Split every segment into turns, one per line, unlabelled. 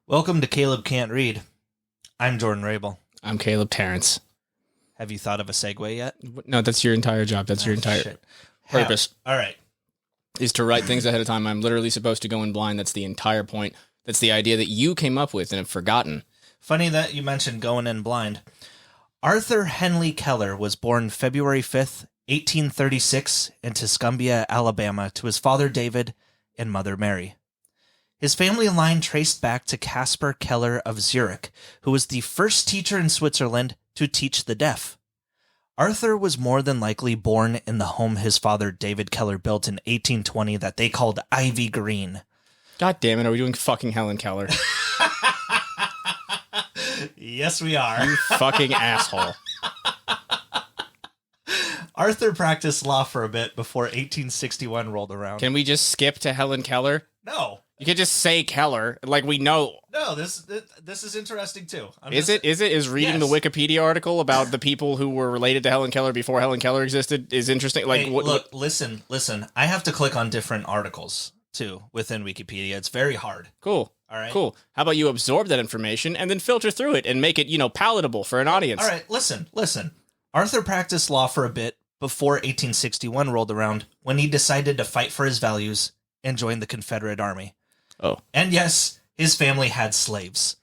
Welcome to Caleb Can't Read. I'm Jordan Rabel.
I'm Caleb Terrence.
Have you thought of a segue yet?
No, that's your entire job. That's your entire purpose.
All right.
Is to write things ahead of time. I'm literally supposed to go in blind. That's the entire point. That's the idea that you came up with and have forgotten.
Funny that you mentioned going in blind. Arthur Helen Keller was born February 5th, 1836 in Tuscumbia, Alabama, to his father David and mother Mary. His family line traced back to Caspar Keller of Zurich, who was the first teacher in Switzerland to teach the deaf. Arthur was more than likely born in the home his father David Keller built in 1820 that they called Ivy Green.
God damn it, are we doing fucking Helen Keller?
Yes, we are.
You fucking asshole.
Arthur practiced law for a bit before 1861 rolled around.
Can we just skip to Helen Keller?
No.
You could just say Keller, like we know.
No, this is interesting too.
Is reading the Wikipedia article about the people who were related to Helen Keller before Helen Keller existed is interesting? Like,
hey, listen. I have to click on different articles too within Wikipedia. It's very hard.
Cool.
All right.
Cool. How about you absorb that information and then filter through it and make it, palatable for an audience?
All right. Listen. Arthur practiced law for a bit before 1861 rolled around when he decided to fight for his values and join the Confederate Army.
Oh.
And yes, his family had slaves,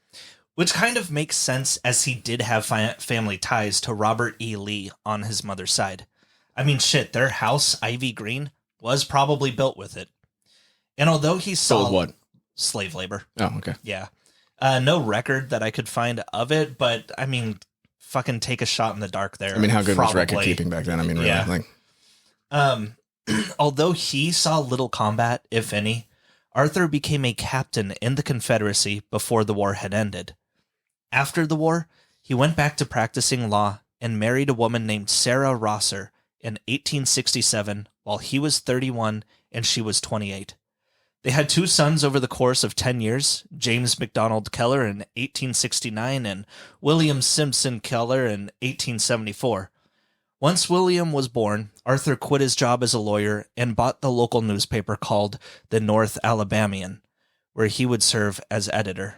which kind of makes sense as he did have family ties to Robert E. Lee on his mother's side. I mean, shit, their house, Ivy Green, was probably built with it. And although he saw...
Built what?
Slave labor.
Oh, okay.
Yeah. No record that I could find of it, but, I mean, fucking take a shot in the dark there.
I mean, how good was record keeping back then? I mean, really?
Yeah. Although he saw little combat, if any, Arthur became a captain in the Confederacy before the war had ended. After the war, he went back to practicing law and married a woman named Sarah Rosser in 1867 while he was 31 and she was 28. They had two sons over the course of 10 years, James McDonald Keller in 1869 and William Simpson Keller in 1874. Once William was born, Arthur quit his job as a lawyer and bought the local newspaper called the North Alabamian, where he would serve as editor.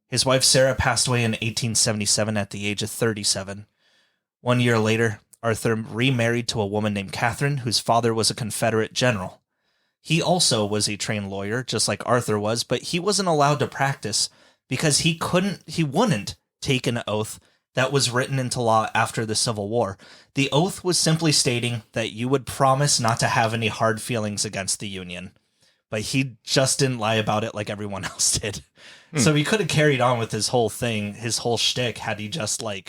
His wife Sarah passed away in 1877 at the age of 37. 1 year later, Arthur remarried to a woman named Catherine, whose father was a Confederate general. He also was a trained lawyer, just like Arthur was, but he wasn't allowed to practice because he wouldn't take an oath that was written into law after the Civil War. The oath was simply stating that you would promise not to have any hard feelings against the Union. But he just didn't lie about it like everyone else did. So he could have carried on with his whole thing, his whole shtick, had he just, I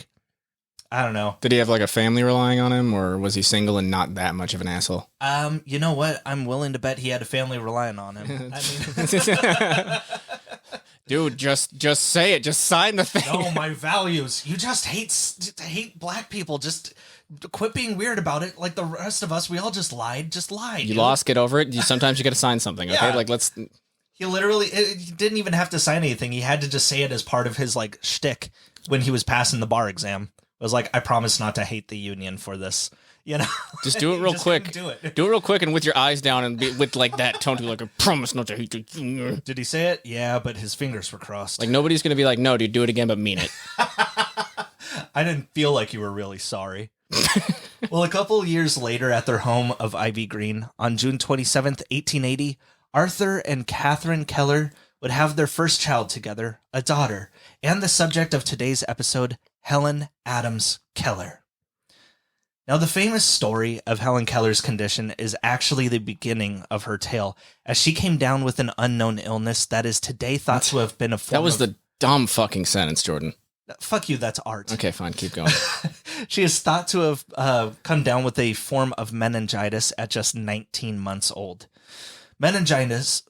don't know.
Did he have, a family relying on him, or was he single and not that much of an asshole?
You know what? I'm willing to bet he had a family relying on him. I mean...
Dude, just say it. Just sign the thing.
No, my values. You just hate black people. Just quit being weird about it. Like the rest of us, we all just lied. Just lie.
You lost, get over it. Sometimes you got to sign something, okay?
Yeah.
Let's...
He literally he didn't even have to sign anything. He had to just say it as part of his, shtick when he was passing the bar exam. It was like, I promise not to hate the Union for this.
Just do it real quick. Do it real quick and with your eyes down and with that tone to I promise not to hate the Union.
Did he say it? Yeah, but his fingers were crossed.
Nobody's going to be like, no, dude, do it again, but mean it.
I didn't feel like you were really sorry. Well, a couple years later at their home of Ivy Green, on June 27th, 1880, Arthur and Catherine Keller would have their first child together, a daughter, and the subject of today's episode, Helen Adams Keller. Now, the famous story of Helen Keller's condition is actually the beginning of her tale, as she came down with an unknown illness that is today thought to have been a form
That was the dumb fucking sentence, Jordan.
Fuck you, that's art.
Okay, fine, keep going.
She is thought to have come down with a form of meningitis at just 19 months old. Meningitis,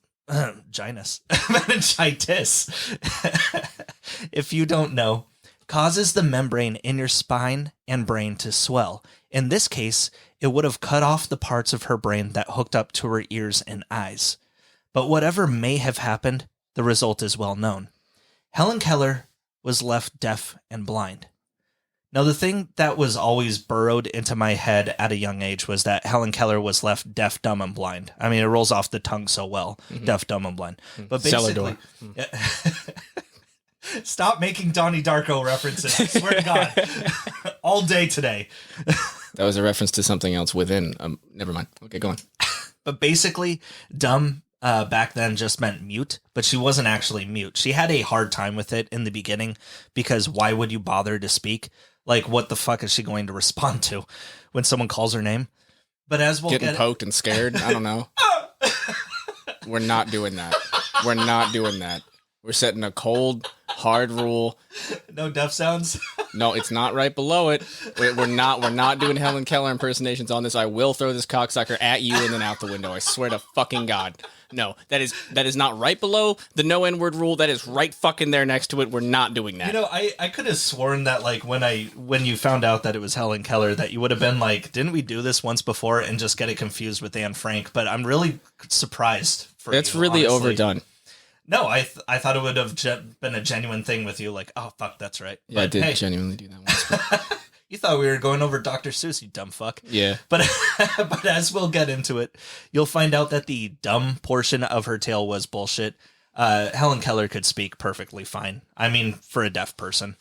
if you don't know, causes the membrane in your spine and brain to swell. In this case, it would have cut off the parts of her brain that hooked up to her ears and eyes. But whatever may have happened, the result is well known. Helen Keller was left deaf and blind. Now, the thing that was always burrowed into my head at a young age was that Helen Keller was left deaf, dumb, and blind. I mean, it rolls off the tongue so well. Mm-hmm. Deaf, dumb, and blind. But basically... Stop making Donnie Darko references. I swear to God. All day today.
That was a reference to something else within. Never mind. Okay, go on.
But basically, dumb back then just meant mute, but she wasn't actually mute. She had a hard time with it in the beginning because why would you bother to speak? Like, what the fuck is she going to respond to when someone calls her name? But as we'll
Getting poked and scared? I don't know. We're not doing that. We're not doing that. We're setting a cold, hard rule.
No deaf sounds?
No, it's not right below it. We're not doing Helen Keller impersonations on this. I will throw this cocksucker at you and then out the window. I swear to fucking God. No, that is not right below the no N-word rule. That is right fucking there next to it. We're not doing that.
You know, I could have sworn that, like, when you found out that it was Helen Keller, that you would have been like, didn't we do this once before and just get it confused with Anne Frank? But I'm really surprised for you.
That's really
honestly.
overdone.
No, I thought it would have been a genuine thing with you, like, oh, fuck, that's right.
Yeah, I did genuinely do that once.
You thought we were going over Dr. Seuss, you dumb fuck.
Yeah.
But as we'll get into it, you'll find out that the dumb portion of her tale was bullshit. Helen Keller could speak perfectly fine. I mean, for a deaf person.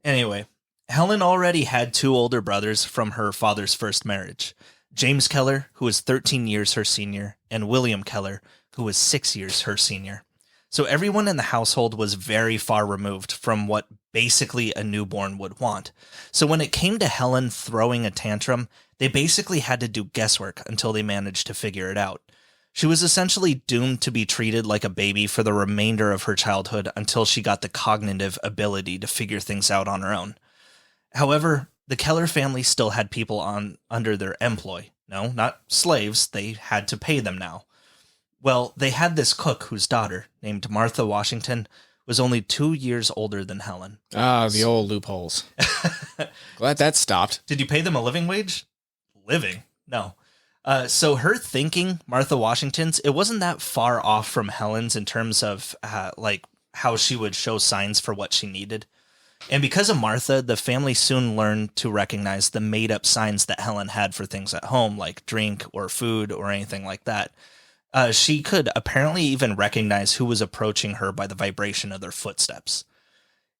Anyway, Helen already had 2 older brothers from her father's first marriage. James Keller, who was 13 years her senior, and William Keller, who was 6 years her senior. So everyone in the household was very far removed from what basically a newborn would want. So when it came to Helen throwing a tantrum, they basically had to do guesswork until they managed to figure it out. She was essentially doomed to be treated like a baby for the remainder of her childhood until she got the cognitive ability to figure things out on her own. However, the Keller family still had people under their employ. No, not slaves. They had to pay them now. Well, they had this cook whose daughter, named Martha Washington, was only 2 years older than Helen.
Ah, the old loopholes. Glad that stopped.
Did you pay them a living wage? Living? No. So her thinking, Martha Washington's, it wasn't that far off from Helen's in terms of like how she would show signs for what she needed. And because of Martha, the family soon learned to recognize the made-up signs that Helen had for things at home, like drink or food or anything like that. She could apparently even recognize who was approaching her by the vibration of their footsteps.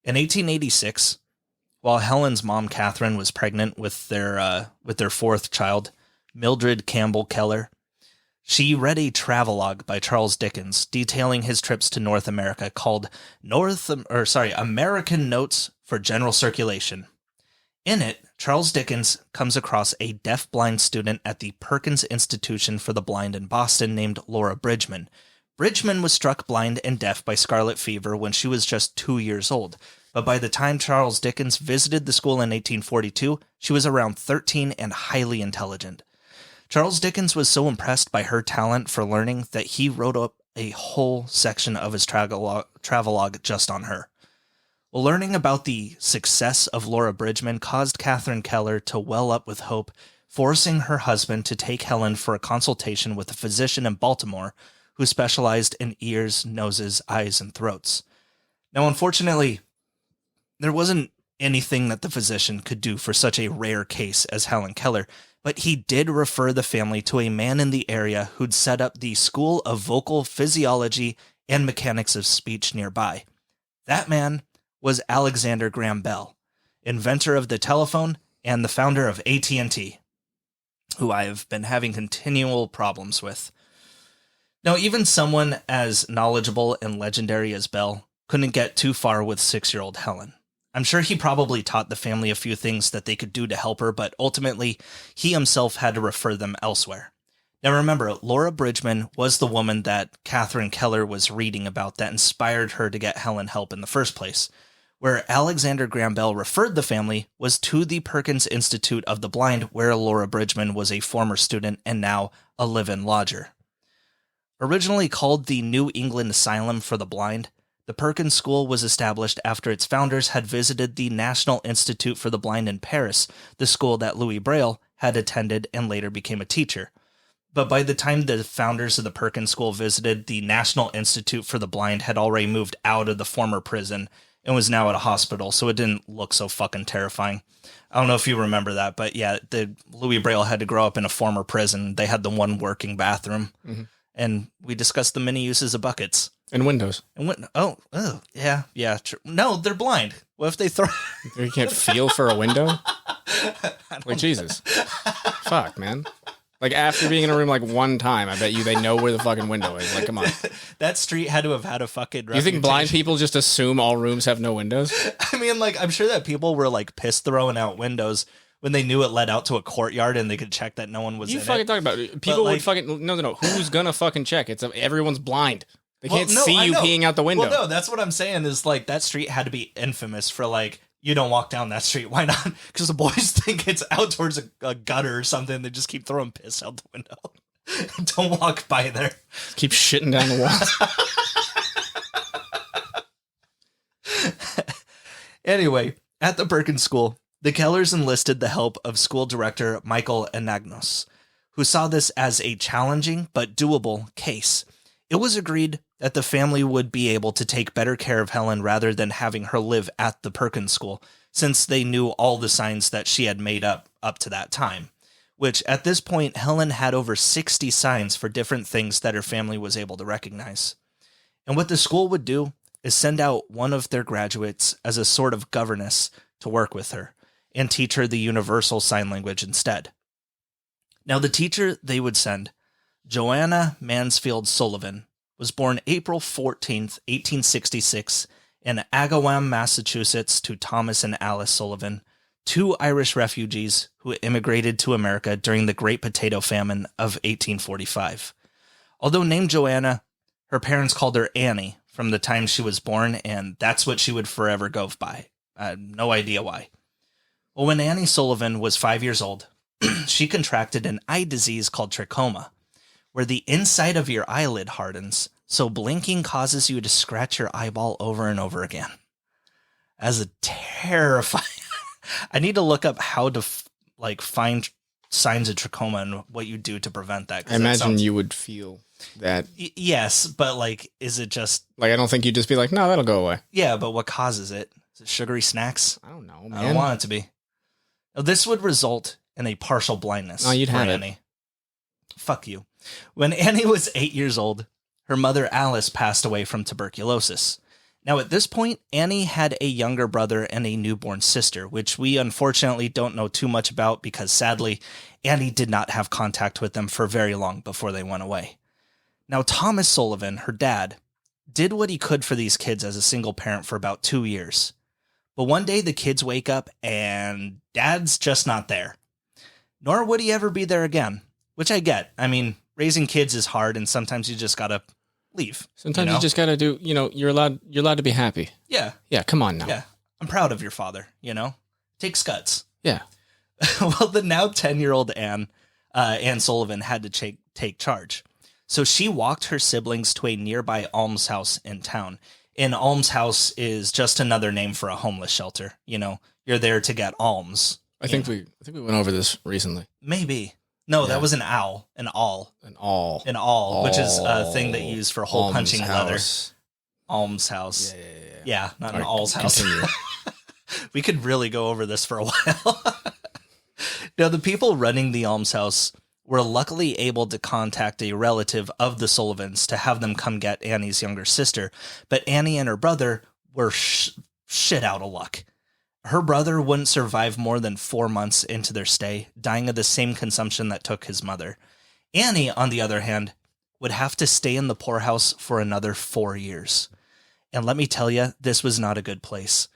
In 1886, while Helen's mom, Catherine, was pregnant with their 4th child, Mildred Campbell Keller, she read a travelogue by Charles Dickens detailing his trips to North America called American Notes for General Circulation. In it, Charles Dickens comes across a deaf-blind student at the Perkins Institution for the Blind in Boston named Laura Bridgman. Bridgman was struck blind and deaf by scarlet fever when she was just 2 years old, but by the time Charles Dickens visited the school in 1842, she was around 13 and highly intelligent. Charles Dickens was so impressed by her talent for learning that he wrote up a whole section of his travelogue just on her. Well, learning about the success of Laura Bridgman caused Catherine Keller to well up with hope, forcing her husband to take Helen for a consultation with a physician in Baltimore who specialized in ears, noses, eyes, and throats. Now, unfortunately, there wasn't anything that the physician could do for such a rare case as Helen Keller, but he did refer the family to a man in the area who'd set up the School of Vocal Physiology and Mechanics of Speech nearby. That man was Alexander Graham Bell, inventor of the telephone and the founder of AT&T, who I have been having continual problems with. Now, even someone as knowledgeable and legendary as Bell couldn't get too far with 6-year-old Helen. I'm sure he probably taught the family a few things that they could do to help her, but ultimately, he himself had to refer them elsewhere. Now remember, Laura Bridgman was the woman that Catherine Keller was reading about that inspired her to get Helen help in the first place. Where Alexander Graham Bell referred the family was to the Perkins Institute of the Blind, where Laura Bridgman was a former student and now a live-in lodger. Originally called the New England Asylum for the Blind, the Perkins School was established after its founders had visited the National Institute for the Blind in Paris, the school that Louis Braille had attended and later became a teacher. But by the time the founders of the Perkins School visited, the National Institute for the Blind had already moved out of the former prison and was now at a hospital, so it didn't look so fucking terrifying. I don't know if you remember that, but yeah, the Louis Braille had to grow up in a former prison. They had the one working bathroom, and we discussed the many uses of buckets.
And windows.
And yeah. No, they're blind. What if they throw?
You can't feel for a window. Like Jesus, fuck, man. Like after being in a room like one time, I bet you they know where the fucking window is. Like, come on.
That street had to have had a fucking.
You think blind people just assume all rooms have no windows?
I mean, like, I'm sure that people were like pissed throwing out windows when they knew it led out to a courtyard and they could check that no one was in it.
You fucking talking about people would fucking no. Who's gonna fucking check? Everyone's blind. They can't see you peeing out the window.
Well, no, that's what I'm saying is like that street had to be infamous for like you don't walk down that street. Why not? Because the boys think it's out towards a gutter or something. They just keep throwing piss out the window. Don't walk by there.
Keep shitting down the
walls. Anyway, at the Perkins School, the Kellers enlisted the help of school director Michael Anagnos, who saw this as a challenging but doable case. It was agreed that the family would be able to take better care of Helen rather than having her live at the Perkins School, since they knew all the signs that she had made up to that time, which at this point, Helen had over 60 signs for different things that her family was able to recognize. And what the school would do is send out one of their graduates as a sort of governess to work with her and teach her the universal sign language instead. Now, the teacher they would send, Joanna Mansfield Sullivan, was born April 14th, 1866, in Agawam, Massachusetts, to Thomas and Alice Sullivan, two Irish refugees who immigrated to America during the Great Potato Famine of 1845. Although named Joanna, her parents called her Annie from the time she was born, and that's what she would forever go by. No idea why. Well, when Annie Sullivan was 5 years old, she contracted an eye disease called trachoma, where the inside of your eyelid hardens, so blinking causes you to scratch your eyeball over and over again. As a terrifying... I need to look up how to find signs of trachoma and what you do to prevent that.
I imagine you would feel that.
Yes, but like, is it just...
Like, I don't think you'd just be like, no, that'll go away.
Yeah, but what causes it? Is it sugary snacks?
I don't know, man.
I don't want it to be. Now, this would result in a partial blindness.
Oh, you'd have
Annie.
it.
Fuck you. When Annie was 8 years old, her mother Alice passed away from tuberculosis. Now, at this point, Annie had a younger brother and a newborn sister, which we unfortunately don't know too much about because, sadly, Annie did not have contact with them for very long before they went away. Now, Thomas Sullivan, her dad, did what he could for these kids as a single parent for about 2 years. But one day, the kids wake up and Dad's just not there. Nor would he ever be there again, which I get. I mean, raising kids is hard, and sometimes you just gotta leave.
Sometimes you just gotta do, you're allowed to be happy.
Yeah.
Yeah, come on now.
Yeah. I'm proud of your father, Take scuds.
Yeah.
Well, the now 10-year-old Anne Sullivan had to take charge. So she walked her siblings to a nearby almshouse in town. An almshouse is just another name for a homeless shelter. You're there to get alms.
I think we went over this recently.
Maybe. No, that was an owl. An awl.
An awl.
An awl, which is a thing that you use for hole punching leather. Almshouse. Yeah, not an all's house. We could really go over this for a while. Now, the people running the almshouse were luckily able to contact a relative of the Sullivans to have them come get Annie's younger sister, but Annie and her brother were shit out of luck. Her brother wouldn't survive more than 4 months into their stay, dying of the same consumption that took his mother. Annie, on the other hand, would have to stay in the poorhouse for another 4 years. And let me tell you, this was not a good place.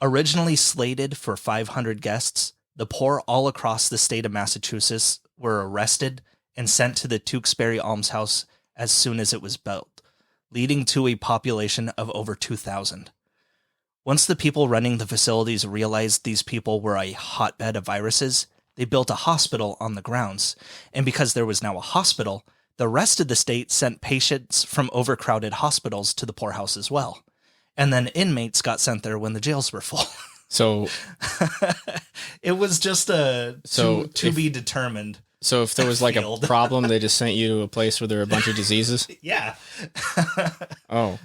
Originally slated for 500 guests, the poor all across the state of Massachusetts were arrested and sent to the Tewksbury Almshouse as soon as it was built, leading to a population of over 2,000. Once the people running the facilities realized these people were a hotbed of viruses, they built a hospital on the grounds. And because there was now a hospital, the rest of the state sent patients from overcrowded hospitals to the poorhouse as well. And then inmates got sent there when the jails were full.
So
it was just to be determined.
So if there was like a problem, they just sent you to a place where there were a bunch of diseases?
Yeah.
Oh.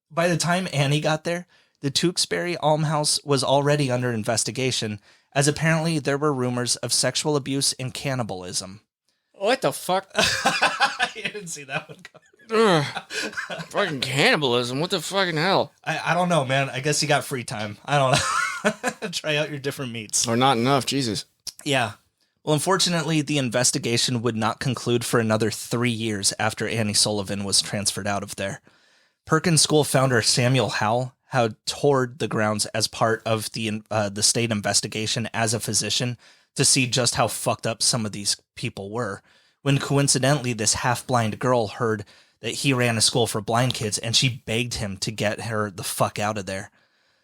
By the time Annie got there, the Tewksbury Almshouse was already under investigation, as apparently there were rumors of sexual abuse and cannibalism.
What the fuck?
I didn't see that one coming.
Fucking cannibalism. What the fucking hell?
I don't know, man. I guess you got free time. I don't know. Try out your different meats.
Or not enough, Jesus.
Yeah. Well, unfortunately, the investigation would not conclude for another 3 years after Annie Sullivan was transferred out of there. Perkins School founder Samuel Howell had toured the grounds as part of the state investigation as a physician to see just how fucked up some of these people were, when coincidentally this half-blind girl heard that he ran a school for blind kids, and she begged him to get her the fuck out of there.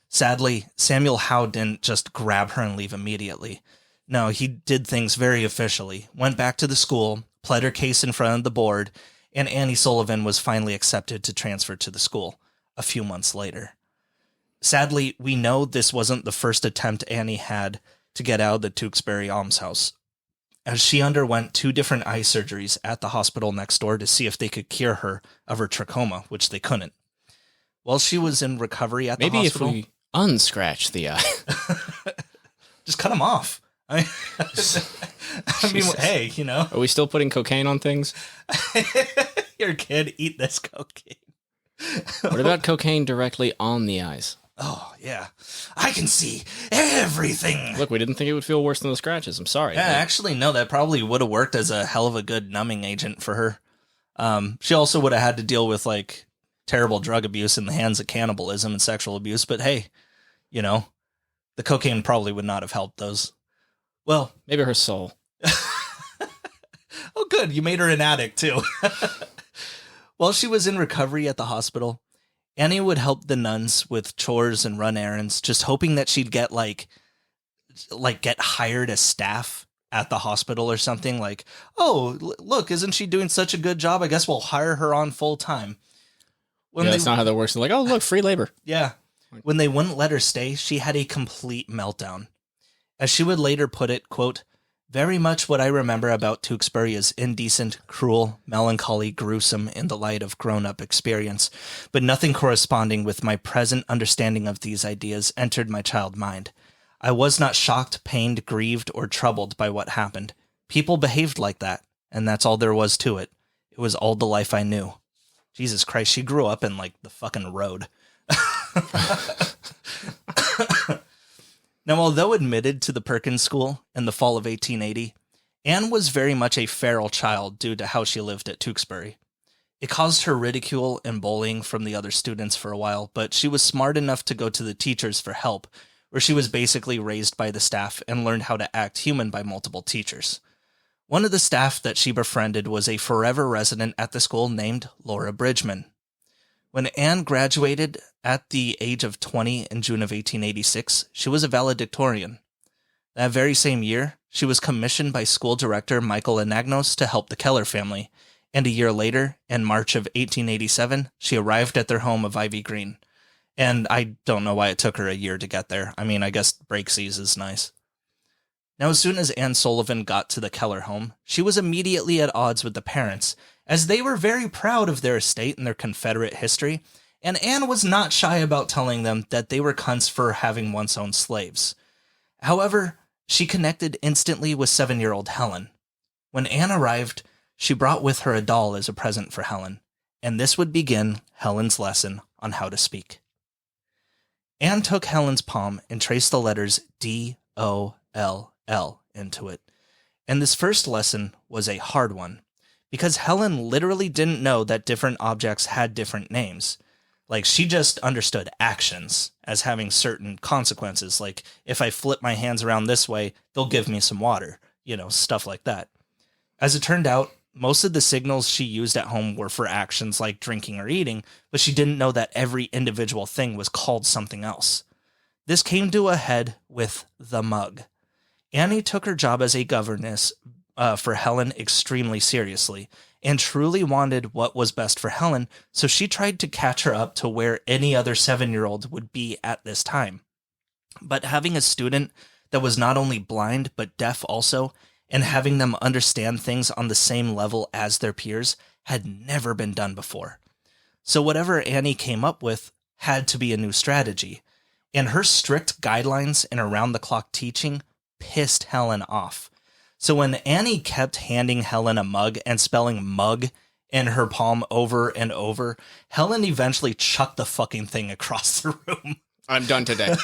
Sadly, Samuel Howell didn't just grab her and leave immediately. No, he did things very officially, went back to the school, pled her case in front of the board, and Annie Sullivan was finally accepted to transfer to the school a few months later. Sadly, we know this wasn't the first attempt Annie had to get out of the Tewksbury almshouse, as she underwent 2 different eye surgeries at the hospital next door to see if they could cure her of her trachoma, which they couldn't. While she was in recovery at the hospital...
Maybe if we unscratch the eye.
Just cut them off. I mean, hey, you know.
Are we still putting cocaine on things?
Your kid, eat this cocaine.
What about cocaine directly on the eyes?
Oh, yeah. I can see everything.
Look, we didn't think it would feel worse than the scratches. I'm sorry.
Yeah, actually, no, that probably would have worked as a hell of a good numbing agent for her. She also would have had to deal with, like, terrible drug abuse in the hands of cannibalism and sexual abuse. But hey, you know, the cocaine probably would not have helped those. Well,
maybe her soul.
Oh, good. You made her an addict, too. While she was in recovery at the hospital, Annie would help the nuns with chores and run errands, just hoping that she'd get get hired as staff at the hospital or something. Like, oh, look, isn't she doing such a good job? I guess we'll hire her on full time.
That's not how that works. They're like, oh, look, free labor.
Yeah. When they wouldn't let her stay, she had a complete meltdown. As she would later put it, quote, "Very much what I remember about Tewksbury is indecent, cruel, melancholy, gruesome in the light of grown-up experience, but nothing corresponding with my present understanding of these ideas entered my child mind. I was not shocked, pained, grieved, or troubled by what happened. People behaved like that, and that's all there was to it. It was all the life I knew." Jesus Christ, she grew up in, like, the fucking road. Now, although admitted to the Perkins School in the fall of 1880, Anne was very much a feral child due to how she lived at Tewksbury. It caused her ridicule and bullying from the other students for a while, but she was smart enough to go to the teachers for help, where she was basically raised by the staff and learned how to act human by multiple teachers. One of the staff that she befriended was a forever resident at the school named Laura Bridgman. When Anne graduated at the age of 20 in June of 1886, she was a valedictorian. That very same year, she was commissioned by school director Michael Anagnos to help the Keller family, and a year later, in March of 1887, she arrived at their home of Ivy Green. And I don't know why it took her a year to get there. I mean, I guess breaksies is nice. Now, as soon as Anne Sullivan got to the Keller home, she was immediately at odds with the parents, as they were very proud of their estate and their Confederate history, and Anne was not shy about telling them that they were cunts for having once owned slaves. However, she connected instantly with 7-year-old Helen. When Anne arrived, she brought with her a doll as a present for Helen, and this would begin Helen's lesson on how to speak. Anne took Helen's palm and traced the letters D-O-L-L into it, and this first lesson was a hard one, because Helen literally didn't know that different objects had different names. Like, she just understood actions as having certain consequences, like, if I flip my hands around this way, they'll give me some water, stuff like that. As it turned out, most of the signals she used at home were for actions like drinking or eating, but she didn't know that every individual thing was called something else. This came to a head with the mug. Annie took her job as a governess for Helen extremely seriously, and truly wanted what was best for Helen, so she tried to catch her up to where any other 7-year-old would be at this time. But having a student that was not only blind, but deaf also, and having them understand things on the same level as their peers had never been done before. So whatever Annie came up with had to be a new strategy, and her strict guidelines and around-the-clock teaching pissed Helen off. So when Annie kept handing Helen a mug and spelling mug in her palm over and over, Helen eventually chucked the fucking thing across the room.
I'm done today.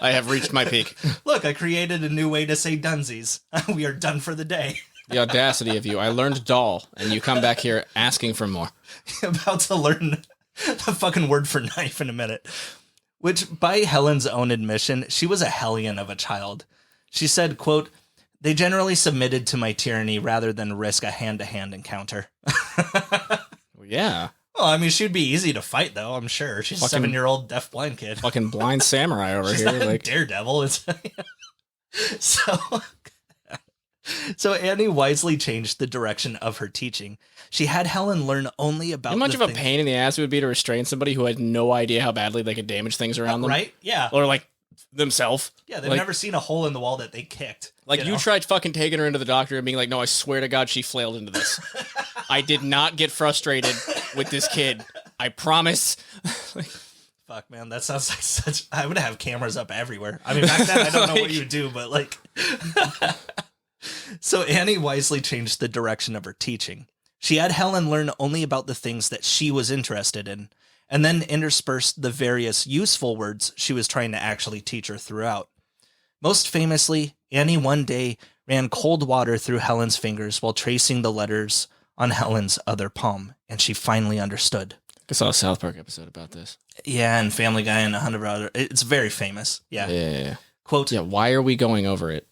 I have reached my peak.
Look, I created a new way to say dunsies. We are done for the day.
The audacity of you. I learned doll, and you come back here asking for more.
About to learn the fucking word for knife in a minute. Which, by Helen's own admission, she was a hellion of a child. She said, quote, "They generally submitted to my tyranny rather than risk a hand-to-hand encounter."
Well, yeah.
Well, I mean, she'd be easy to fight, though, I'm sure. She's a 7-year-old deaf-blind kid.
Fucking blind samurai over
She's
here.
not a
Like
daredevil. It's So Annie wisely changed the direction of her teaching. She had Helen learn only about
how much of a pain in the ass it would be to restrain somebody who had no idea how badly they could damage things around them.
Right? Yeah.
Or like themselves.
Yeah, they've never seen a hole in the wall that they kicked.
Like you tried fucking taking her into the doctor and being like, "No, I swear to God she flailed into this. I did not get frustrated with this kid. I promise."
Fuck, man, that sounds like such... I would have cameras up everywhere. I mean, back then, I don't know what you would do, but like... So Annie wisely changed the direction of her teaching. She had Helen learn only about the things that she was interested in, and then interspersed the various useful words she was trying to actually teach her throughout. Most famously, Annie one day ran cold water through Helen's fingers while tracing the letters on Helen's other palm, and she finally understood.
I saw a South Park episode about this.
Yeah, and Family Guy and 100 other... It's very famous. Yeah.
Yeah.
Quote...
Yeah, why are we going over it?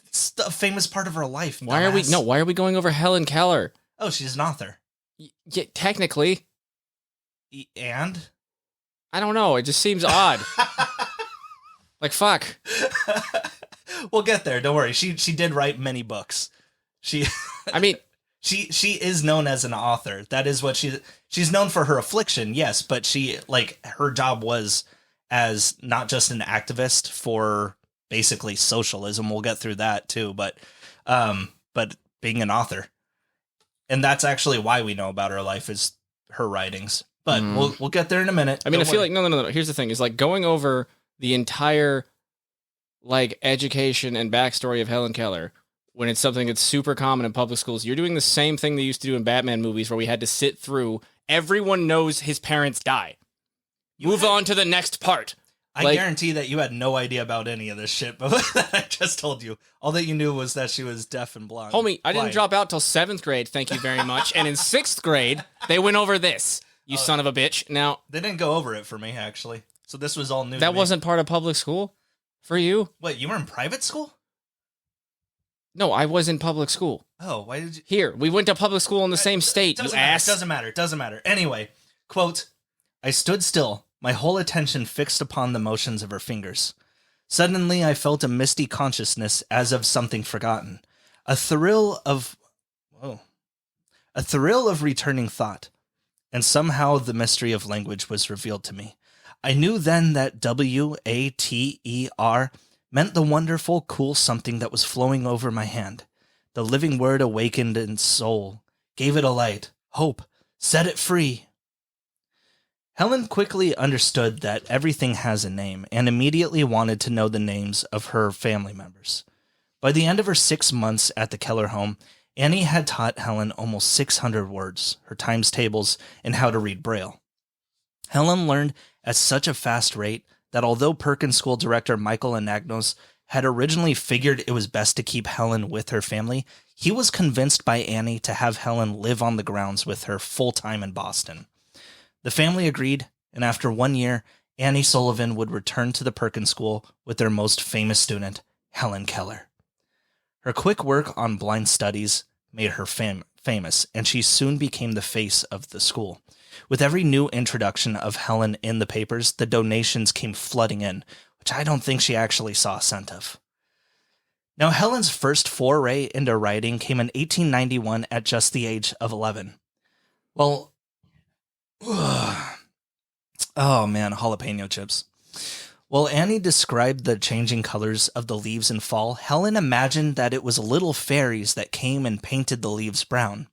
It's a famous part of her life.
Why are we going over Helen Keller?
Oh, she's an author.
Yeah, technically.
And?
I don't know. It just seems odd. Like, fuck.
We'll get there. Don't worry. She did write many books.
I mean...
She is known as an author. That is what she's known for her affliction, yes, but her job was as not just an activist for basically socialism. We'll get through that too, but being an author. And that's actually why we know about her life is her writings. But we'll get there in a minute.
I mean, I feel like no. Here's the thing: is like going over the entire like education and backstory of Helen Keller. When it's something that's super common in public schools, you're doing the same thing they used to do in Batman movies where we had to sit through, everyone knows his parents die. Move on to the next part.
I guarantee that you had no idea about any of this shit, but I just told you. All that you knew was that she was deaf and blind.
Homie, I didn't drop out till 7th grade, thank you very much. And in 6th grade, they went over this, you son of a bitch. Now,
they didn't go over it for me, actually. So this was all new to me.
That wasn't part of public school for you?
Wait, you were in private school?
No, I was in public school.
Oh, why did you...
Here, we went to public school in the same state, you ass.
It doesn't matter. Anyway, quote, "I stood still, my whole attention fixed upon the motions of her fingers. Suddenly I felt a misty consciousness as of something forgotten. A thrill of returning thought. And somehow the mystery of language was revealed to me. I knew then that WATER meant the wonderful, cool something that was flowing over my hand. The living word awakened in soul, gave it a light, hope, set it free." Helen quickly understood that everything has a name and immediately wanted to know the names of her family members. By the end of her 6 months at the Keller home, Annie had taught Helen almost 600 words, her times tables, and how to read Braille. Helen learned at such a fast rate that although Perkins School director Michael Anagnos had originally figured it was best to keep Helen with her family, he was convinced by Annie to have Helen live on the grounds with her full-time in Boston. The family agreed, and after 1 year, Annie Sullivan would return to the Perkins School with their most famous student, Helen Keller. Her quick work on blind studies made her famous, and she soon became the face of the school. With every new introduction of Helen in the papers, the donations came flooding in, which I don't think she actually saw a cent of. Now, Helen's first foray into writing came in 1891 at just the age of 11. Well, oh man, jalapeno chips. While Annie described the changing colors of the leaves in fall, Helen imagined that it was little fairies that came and painted the leaves brown.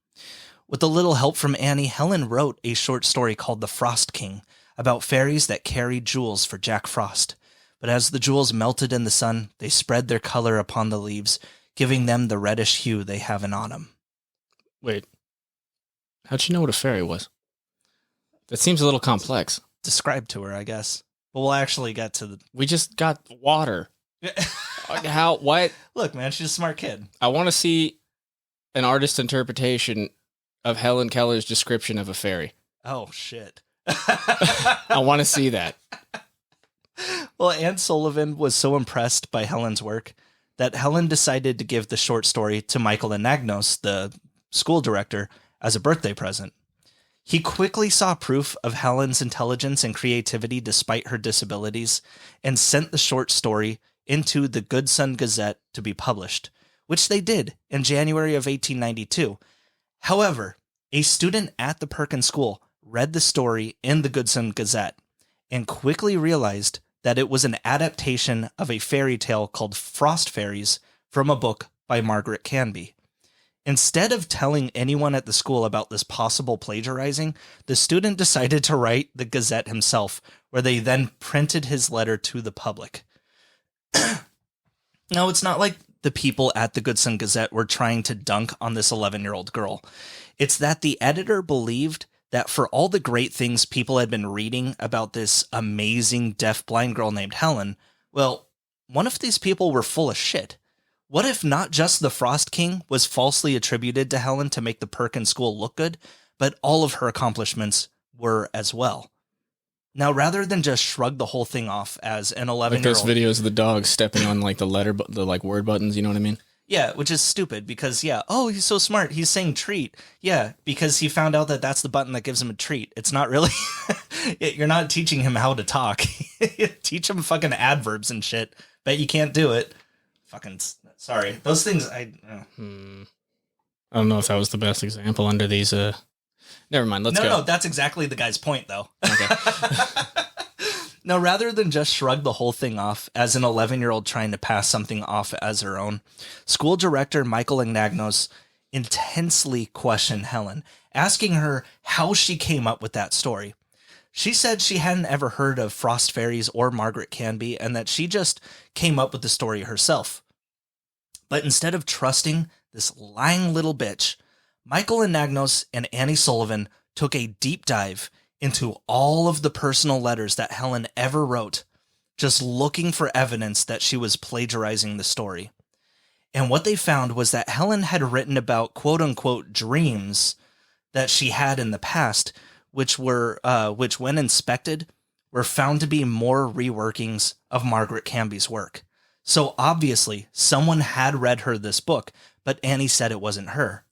With a little help from Annie, Helen wrote a short story called The Frost King, about fairies that carried jewels for Jack Frost. But as the jewels melted in the sun, they spread their color upon the leaves, giving them the reddish hue they have in autumn.
Wait, how'd she know what a fairy was? That seems a little complex.
Describe to her, I guess. But we'll actually get to the...
We just got water. How? What?
Look, man, she's a smart kid.
I want to see an artist's interpretation of Helen Keller's description of a fairy.
Oh, shit.
I want to see that.
Well, Anne Sullivan was so impressed by Helen's work that Helen decided to give the short story to Michael Anagnos, the school director, as a birthday present. He quickly saw proof of Helen's intelligence and creativity despite her disabilities and sent the short story into the Goodson Gazette to be published, which they did in January of 1892. However, a student at the Perkins School read the story in the Goodson Gazette and quickly realized that it was an adaptation of a fairy tale called Frost Fairies from a book by Margaret Canby. Instead of telling anyone at the school about this possible plagiarizing, the student decided to write the Gazette himself, where they then printed his letter to the public. Now, it's not like the people at the Goodson Gazette were trying to dunk on this 11-year-old girl. It's that the editor believed that for all the great things people had been reading about this amazing deaf-blind girl named Helen, well, what if these people were full of shit? What if not just the Frost King was falsely attributed to Helen to make the Perkins School look good, but all of her accomplishments were as well? Now, rather than just shrug the whole thing off as an 11-year-old...
Like those videos of the dog stepping on like the word buttons, you know what I mean?
Yeah, which is stupid because, oh, he's so smart. He's saying treat. Yeah, because he found out that that's the button that gives him a treat. It's not really... You're not teaching him how to talk. Teach him fucking adverbs and shit. Bet you can't do it. Fucking... Sorry. Those things, I
don't know if that was the best example under these... Never mind, let's go.
No, that's exactly the guy's point, though.
Okay.
Now, rather than just shrug the whole thing off as an 11-year-old trying to pass something off as her own, school director Michael Anagnos intensely questioned Helen, asking her how she came up with that story. She said she hadn't ever heard of Frost Fairies or Margaret Canby, and that she just came up with the story herself. But instead of trusting this lying little bitch, Michael Anagnos and Annie Sullivan took a deep dive into all of the personal letters that Helen ever wrote, just looking for evidence that she was plagiarizing the story. And what they found was that Helen had written about quote-unquote dreams that she had in the past, which when inspected, were found to be more reworkings of Margaret Canby's work. So obviously, someone had read her this book, but Annie said it wasn't her.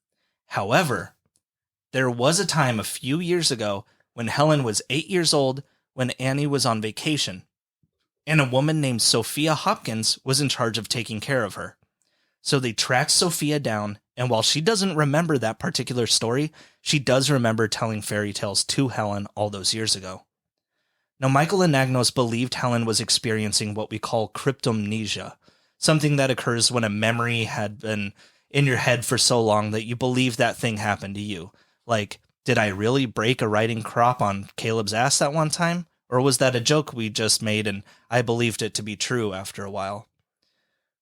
However, there was a time a few years ago when Helen was 8 years old when Annie was on vacation, and a woman named Sophia Hopkins was in charge of taking care of her. So they tracked Sophia down, and while she doesn't remember that particular story, she does remember telling fairy tales to Helen all those years ago. Now, Michael Anagnos believed Helen was experiencing what we call cryptomnesia, something that occurs when a memory had been in your head for so long that you believe that thing happened to you. Like, did I really break a riding crop on Caleb's ass that one time? Or was that a joke we just made and I believed it to be true after a while?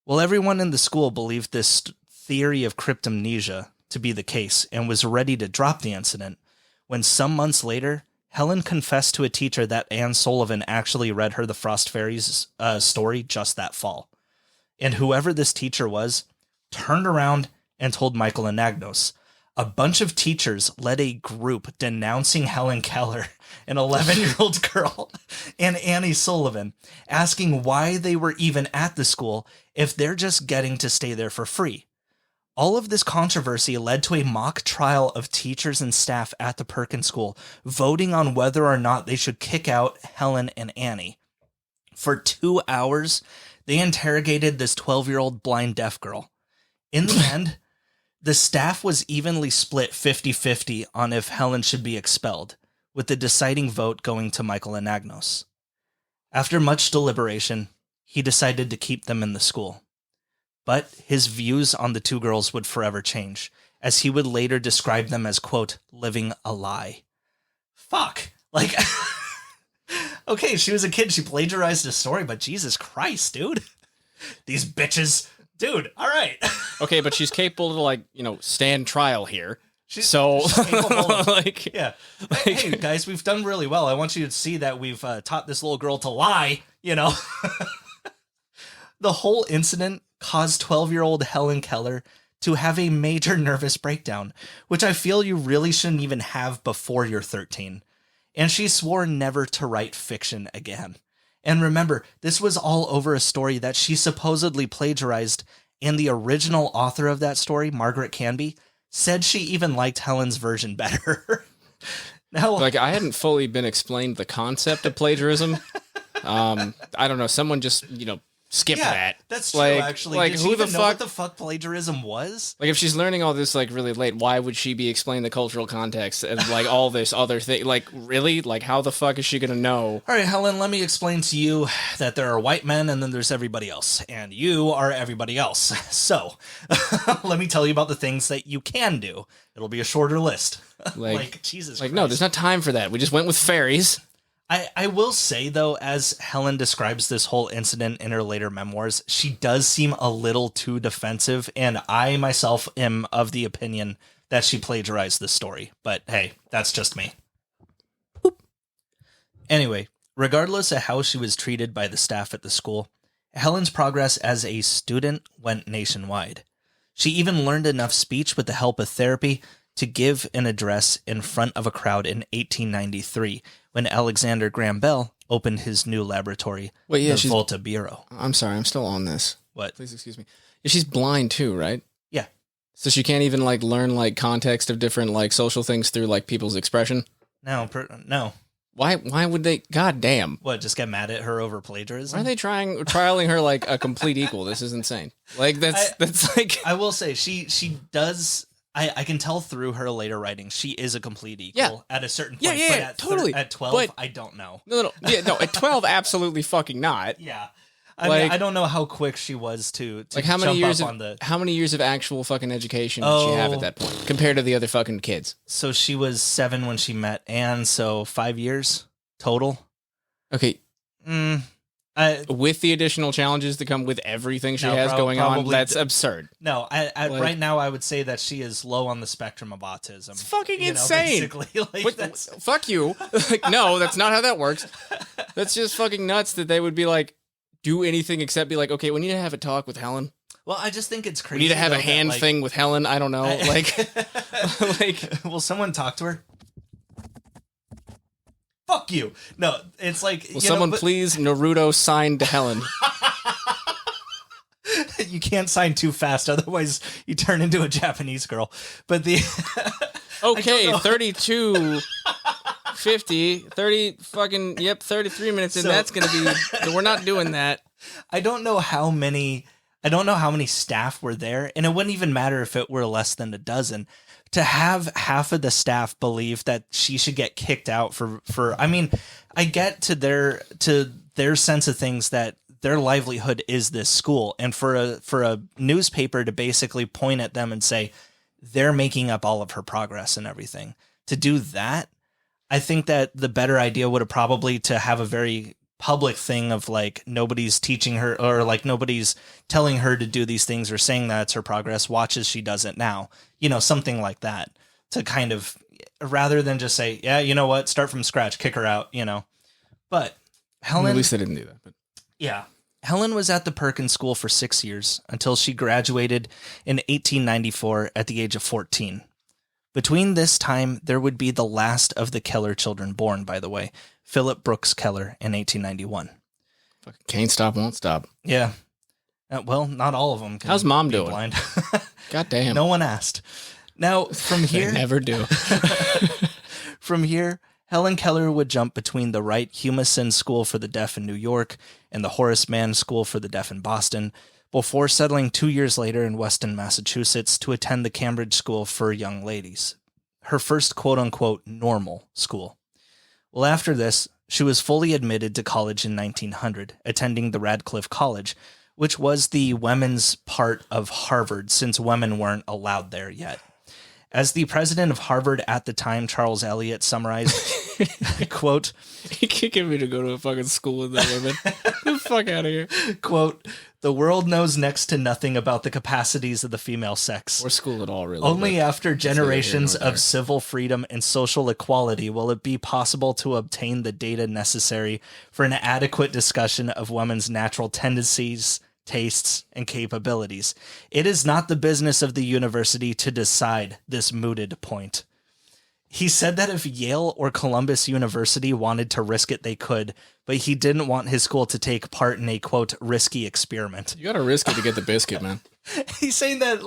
Well, everyone in the school believed this theory of cryptomnesia to be the case and was ready to drop the incident when some months later, Helen confessed to a teacher that Anne Sullivan actually read her the Frost Fairies story just that fall. And whoever this teacher was turned around and told Michael Anagnos. A bunch of teachers led a group denouncing Helen Keller, an 11-year-old girl, and Annie Sullivan, asking why they were even at the school if they're just getting to stay there for free. All of this controversy led to a mock trial of teachers and staff at the Perkins School, voting on whether or not they should kick out Helen and Annie. For 2 hours, they interrogated this 12-year-old blind deaf girl. In the end, the staff was evenly split 50-50 on if Helen should be expelled, with the deciding vote going to Michael Anagnos. After much deliberation, he decided to keep them in the school. But his views on the two girls would forever change, as he would later describe them as, quote, living a lie. Fuck. Like, okay, she was a kid, she plagiarized a story, but Jesus Christ, dude. These bitches. Dude, all right.
Okay, but she's capable to, stand trial here.
She's
So,
capable of,
like,
yeah. Hey, guys, we've done really well. I want you to see that we've taught this little girl to lie, you know? The whole incident caused 12-year-old Helen Keller to have a major nervous breakdown, which I feel you really shouldn't even have before you're 13. And she swore never to write fiction again. And remember, this was all over a story that she supposedly plagiarized, and the original author of that story, Margaret Canby, said she even liked Helen's version better. Now,
like, I hadn't fully been explained the concept of plagiarism. I don't know. Someone just, skip that.
That's true, actually.
Like,
Did
who
you
the
even know
fuck?
what the fuck plagiarism was?
Like, if she's learning all this, like, really late, why would she be explaining the cultural context and, like, all this other thing? Like, really? Like, how the fuck is she gonna know?
All right, Helen, let me explain to you that there are white men and then there's everybody else, and you are everybody else. So, let me tell you about the things that you can do. It'll be a shorter list.
Like,
Jesus
Like,
Christ.
no, there's not time for that. We just went with fairies.
I will say, though, as Helen describes this whole incident in her later memoirs, she does seem a little too defensive, and I myself am of the opinion that she plagiarized this story. But hey, that's just me. Boop. Anyway, regardless of how she was treated by the staff at the school, Helen's progress as a student went nationwide. She even learned enough speech with the help of therapy to give an address in front of a crowd in 1893 when Alexander Graham Bell opened his new laboratory, the Volta Bureau.
I'm sorry, I'm still on this.
What?
Please excuse me. Yeah, she's blind too, right?
Yeah.
So she can't even, like, learn, like, context of different, like, social things through, like, people's expression?
No.
Why would they? God damn.
What, just get mad at her over plagiarism?
Why are they trialing her like a complete equal? This is insane. Like, that's like...
I will say, she does... I can tell through her later writing, she is a complete equal at a certain point.
Yeah,
but
totally.
At 12,
But-
I don't know.
No. Yeah, no, at 12, absolutely fucking not.
Yeah. I mean,
Like-
I don't know how quick she was to
Like, how many
jump
years
up
of
on the...
how many years of actual fucking education did she have at that point compared to the other fucking kids?
So she was 7 when she met Anne, so 5 years total.
Okay,
I,
with the additional challenges that come with everything she
No,
has going on,
probably
that's absurd.
no,
Like-
right now I would say that she is low on the spectrum of autism.
It's fucking
You know,
insane.
basically, like,
What,
that's...
fuck you. Like, no, that's not how that works. That's just fucking nuts that they would be like, do anything except be like, okay, we need to have a talk with Helen.
Well, I just think it's
We
crazy.
need to have
though,
a hand
that, like,
thing with Helen. I don't know. Like,
will someone talk to her? Fuck you. No, it's like...
will someone please Naruto sign to Helen?
You can't sign too fast, otherwise you turn into a Japanese girl. But the...
Okay, 32, 50, 30 fucking, 33 minutes, and
So-
that's going to be, we're not doing that.
I don't know how many staff were there, and it wouldn't even matter if it were less than a dozen. To have half of the staff believe that she should get kicked out for I mean, I get to their sense of things that their livelihood is this school, and for a newspaper to basically point at them and say they're making up all of her progress and everything. To do that, I think that the better idea would have probably to have a very public thing of like nobody's teaching her or like nobody's telling her to do these things or saying that's her progress. Watch as she does it now, something like that, to kind of, rather than just say, yeah, you know what, start from scratch, kick her out, But Helen,
At least they didn't do that. But.
yeah, Helen was at the Perkins School for 6 years until she graduated in 1894 at the age of 14. Between this time, there would be the last of the Keller children born, by the way, Philip Brooks Keller in 1891.
Fucking can't stop, won't stop.
Yeah. Well, not all of them. Can
How's mom
be
doing?
Blind.
God damn.
No one asked. Now, from
They
here,
never do.
from here, Helen Keller would jump between the Wright Humason School for the Deaf in New York and the Horace Mann School for the Deaf in Boston, before settling 2 years later in Weston, Massachusetts, to attend the Cambridge School for Young Ladies, her first quote-unquote normal school. Well, after this, she was fully admitted to college in 1900, attending the Radcliffe College, which was the women's part of Harvard, since women weren't allowed there yet. As the president of Harvard at the time, Charles Eliot, summarized, quote,
You can't get me to go to a fucking school with the women. Get the fuck out of here.
quote, The world knows next to nothing about the capacities of the female sex.
Or school at all, really.
Only after generations
here nor there.
of civil freedom and social equality will it be possible to obtain the data necessary for an adequate discussion of women's natural tendencies, tastes, and capabilities. It is not the business of the university to decide this mooted point. He said that if Yale or Columbus University wanted to risk it, they could, but he didn't want his school to take part in a, quote, risky experiment.
You gotta risk it to get the biscuit, man.
He's saying that,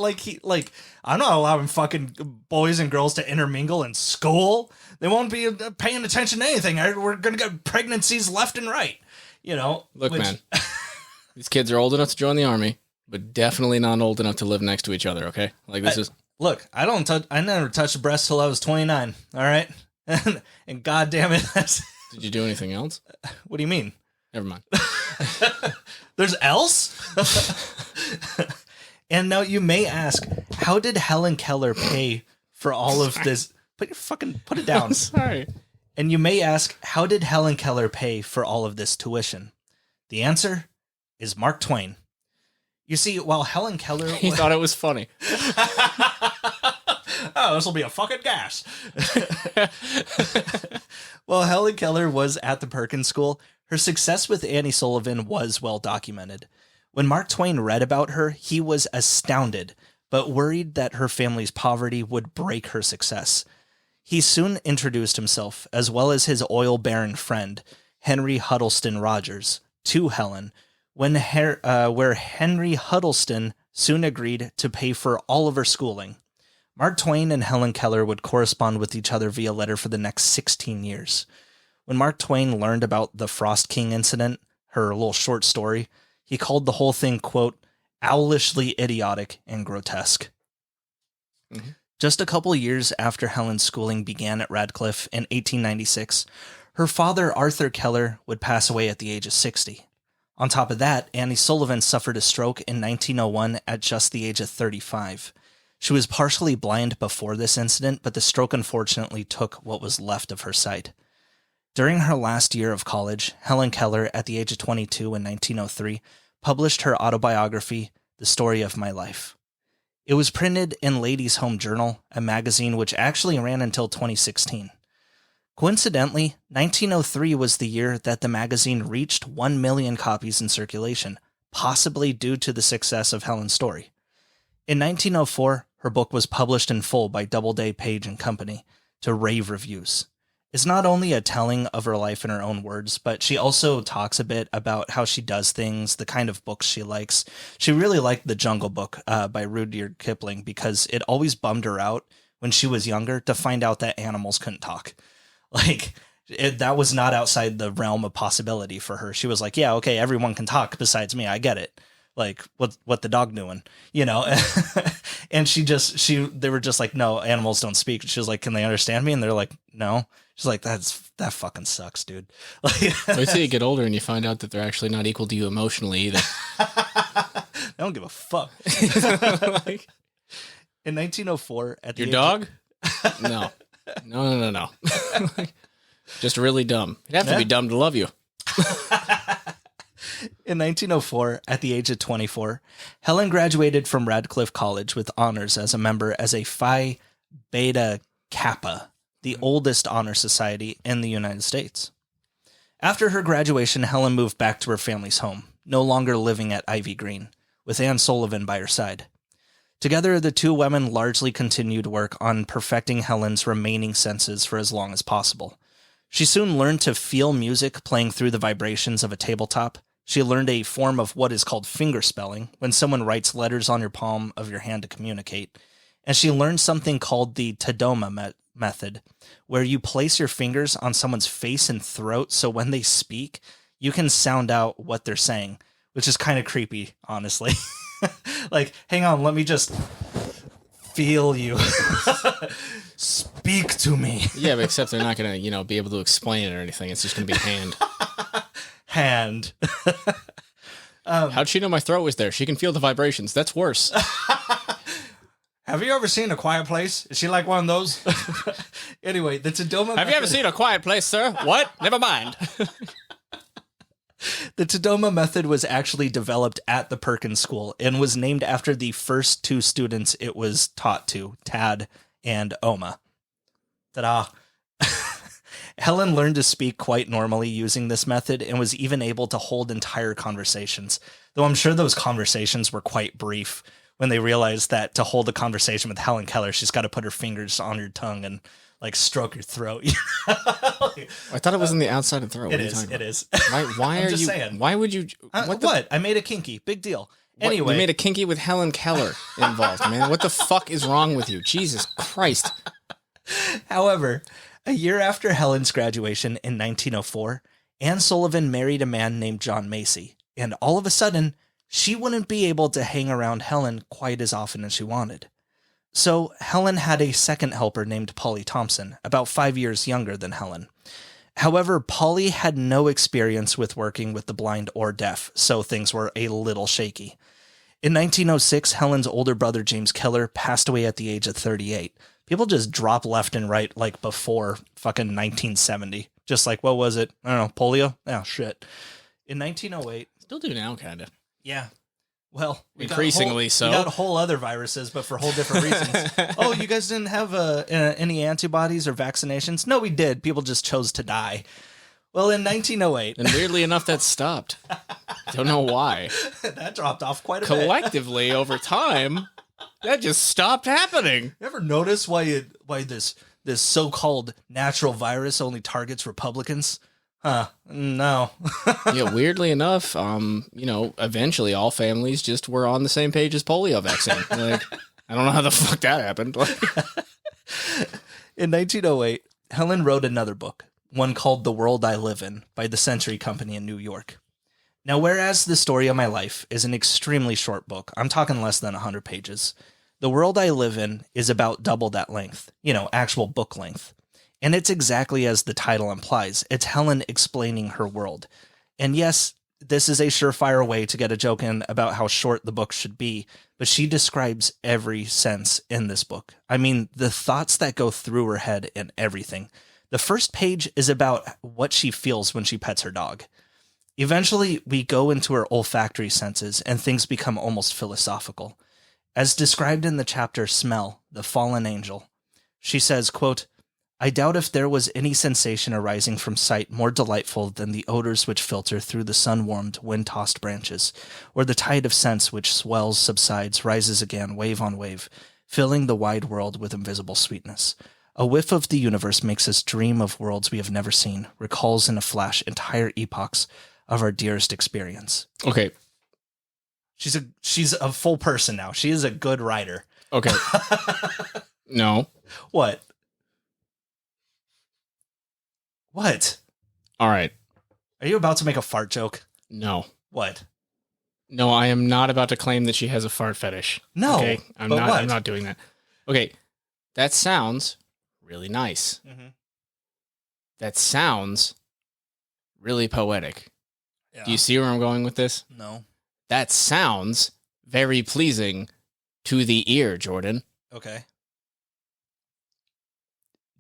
I'm not allowing fucking boys and girls to intermingle in school. They won't be paying attention to anything. We're going to get pregnancies left and right,
Look, man, these kids are old enough to join the army, but definitely not old enough to live next to each other, okay?
Look, I never touched a breast till I was 29, all right? And God damn it.
Did you do anything else?
What do you mean?
Never mind.
There's else? And now you may ask, how did Helen Keller pay for all of this? Put it down.
Sorry.
And you may ask, how did Helen Keller pay for all of this tuition? The answer is Mark Twain. You see, while Helen Keller...
He thought it was funny.
Oh, this will be a fucking gas. While Helen Keller was at the Perkins School, her success with Annie Sullivan was well documented. When Mark Twain read about her, he was astounded, but worried that her family's poverty would break her success. He soon introduced himself, as well as his oil baron friend, Henry Huddleston Rogers, to Helen, where Henry Huddleston soon agreed to pay for all of her schooling. Mark Twain and Helen Keller would correspond with each other via letter for the next 16 years. When Mark Twain learned about the Frost King incident, her little short story, he called the whole thing, quote, owlishly idiotic and grotesque. Mm-hmm. Just a couple years after Helen's schooling began at Radcliffe in 1896, her father, Arthur Keller, would pass away at the age of 60. On top of that, Annie Sullivan suffered a stroke in 1901 at just the age of 35. She was partially blind before this incident, but the stroke unfortunately took what was left of her sight. During her last year of college, Helen Keller, at the age of 22 in 1903, published her autobiography, The Story of My Life. It was printed in Ladies' Home Journal, a magazine which actually ran until 2016. Coincidentally, 1903 was the year that the magazine reached 1 million copies in circulation, possibly due to the success of Helen's story. In 1904, her book was published in full by Doubleday, Page & Company to rave reviews. It's not only a telling of her life in her own words, but she also talks a bit about how she does things, the kind of books she likes. She really liked The Jungle Book by Rudyard Kipling because it always bummed her out when she was younger to find out that animals couldn't talk. That was not outside the realm of possibility for her. She was like, yeah, okay, everyone can talk besides me. I get it. What the dog doing, And they were just like, no, animals don't speak. She was like, can they understand me? And they're like, no. She's like, that fucking sucks, dude. Wait
till you get older and you find out that they're actually not equal to you emotionally either.
I don't give a fuck. In 1904, at
your dog? No. Just really dumb. You'd have to be dumb to love you.
In 1904, at the age of 24, Helen graduated from Radcliffe College with honors as a Phi Beta Kappa, the oldest honor society in the United States. After her graduation, Helen moved back to her family's home, no longer living at Ivy Green, with Anne Sullivan by her side. Together, the two women largely continued work on perfecting Helen's remaining senses for as long as possible. She soon learned to feel music playing through the vibrations of a tabletop. She learned a form of what is called fingerspelling, when someone writes letters on your palm of your hand to communicate. And she learned something called the Tadoma method, where you place your fingers on someone's face and throat so when they speak, you can sound out what they're saying, which is kind of creepy, honestly. Hang on, let me just feel you. Speak to me.
Yeah, but except they're not going to, be able to explain it or anything. It's just going to be hand.
Hand.
How'd she know my throat was there? She can feel the vibrations. That's worse.
Have you ever seen A Quiet Place? Is she like one of those? Anyway, the Tadoma
Have you ever seen A Quiet Place, sir? What? Never mind.
The Tadoma method was actually developed at the Perkins School and was named after the first two students it was taught to, Tad and Oma. Ta-da. Helen learned to speak quite normally using this method and was even able to hold entire conversations, though I'm sure those conversations were quite brief when they realized that to hold a conversation with Helen Keller, she's got to put her fingers on your tongue and like stroke your throat.
I thought it was on the outside of the throat.
It is.
Why
I'm
are
just
you
saying.
Why would you
What? I made a kinky. Big deal. Anyway.
You made a kinky with Helen Keller involved, man. What the fuck is wrong with you? Jesus Christ.
However, a year after Helen's graduation in 1904, Anne Sullivan married a man named John Macy, and all of a sudden, she wouldn't be able to hang around Helen quite as often as she wanted. So Helen had a second helper named Polly Thompson, about 5 years younger than Helen. However, Polly had no experience with working with the blind or deaf, so things were a little shaky. In 1906, Helen's older brother James Keller passed away at the age of 38. People just drop left and right like before fucking 1970. Just like, what was it? I don't know, polio? Oh, shit. In 1908...
Still do now, kind of.
Yeah. Well,
increasingly so.
We got whole other viruses, but for whole different reasons. Oh, you guys didn't have any antibodies or vaccinations? No, we did. People just chose to die. Well, in 1908...
And weirdly enough, that stopped. Don't know why.
That dropped off quite a bit.
Collectively, over time, that just stopped happening.
You ever notice why this so-called natural virus only targets Republicans? No.
Yeah, weirdly enough, eventually all families just were on the same page as polio vaccine. Like, I don't know how the fuck that happened.
In 1908, Helen wrote another book, one called The World I Live In, by the Century Company in New York. Now, whereas The Story of My Life is an extremely short book, I'm talking less than 100 pages, The World I Live In is about double that length, actual book length. And it's exactly as the title implies. It's Helen explaining her world. And yes, this is a surefire way to get a joke in about how short the book should be, but she describes every sense in this book. I mean, the thoughts that go through her head and everything. The first page is about what she feels when she pets her dog. Eventually, we go into her olfactory senses and things become almost philosophical. As described in the chapter Smell, the Fallen Angel, she says, quote, I doubt if there was any sensation arising from sight more delightful than the odors which filter through the sun-warmed, wind-tossed branches, or the tide of sense which swells, subsides, rises again, wave on wave, filling the wide world with invisible sweetness. A whiff of the universe makes us dream of worlds we have never seen, recalls in a flash entire epochs of our dearest experience.
Okay.
She's a full person now. She is a good writer.
Okay. No.
What? What?
All right.
Are you about to make a fart joke?
No.
What?
No, I am not about to claim that she has a fart fetish.
No.
Okay? I'm not doing that. Okay. That sounds really nice.
Mm-hmm.
That sounds really poetic.
Yeah.
Do you see where I'm going with this?
No.
That sounds very pleasing to the ear, Jordan.
Okay.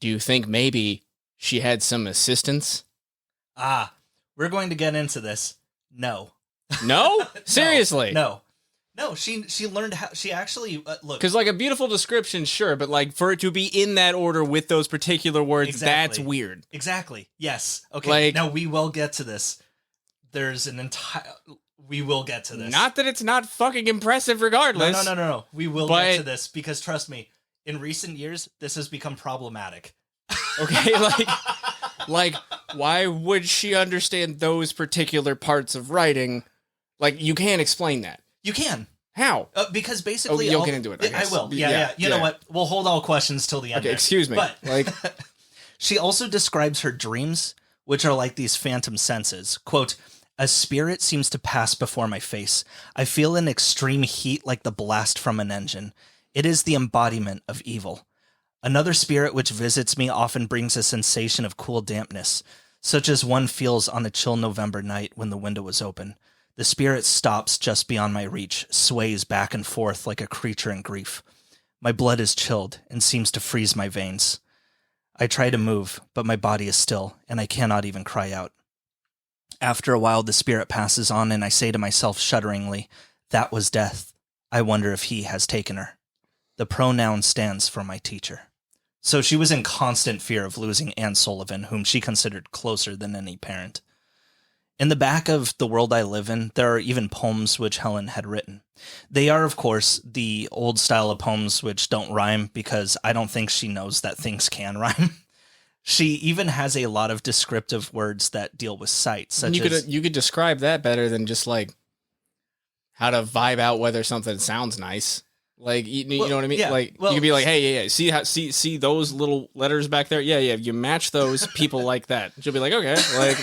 Do you think maybe she had some assistance?
We're going to get into this. No.
No? Seriously?
No. She learned how. She actually look.
Because like a beautiful description, sure, but like for it to be in that order with those particular words,
Exactly.
That's weird.
Exactly. Yes. Okay.
Like,
now we will get to this. There's an entire. We will get to this.
Not that it's not fucking impressive, regardless.
No. We will get to this because trust me, in recent years, this has become problematic.
Okay, like why would she understand those particular parts of writing? Like, you can't explain that.
You can.
How?
Because basically...
you'll get into it, I guess.
I will. Yeah. You know what? We'll hold all questions till the end.
Okay, excuse me.
But
like,
she also describes her dreams, which are like these phantom senses. Quote, a spirit seems to pass before my face. I feel an extreme heat like the blast from an engine. It is the embodiment of evil. Another spirit which visits me often brings a sensation of cool dampness, such as one feels on a chill November night when the window is open. The spirit stops just beyond my reach, sways back and forth like a creature in grief. My blood is chilled and seems to freeze my veins. I try to move, but my body is still, and I cannot even cry out. After a while, the spirit passes on, and I say to myself shudderingly, that was death. I wonder if he has taken her. The pronoun stands for my teacher. So she was in constant fear of losing Anne Sullivan, whom she considered closer than any parent. In the back of The World I Live In, there are even poems which Helen had written. They are, of course, the old style of poems which don't rhyme, because I don't think she knows that things can rhyme. She even has a lot of descriptive words that deal with sight, such as...
You could describe that better than just, like, how to vibe out whether something sounds nice. Like, you know what I mean?
Yeah,
like, you could be like, hey, see those little letters back there? Yeah, you match those, people like that. She'll be like, okay, like,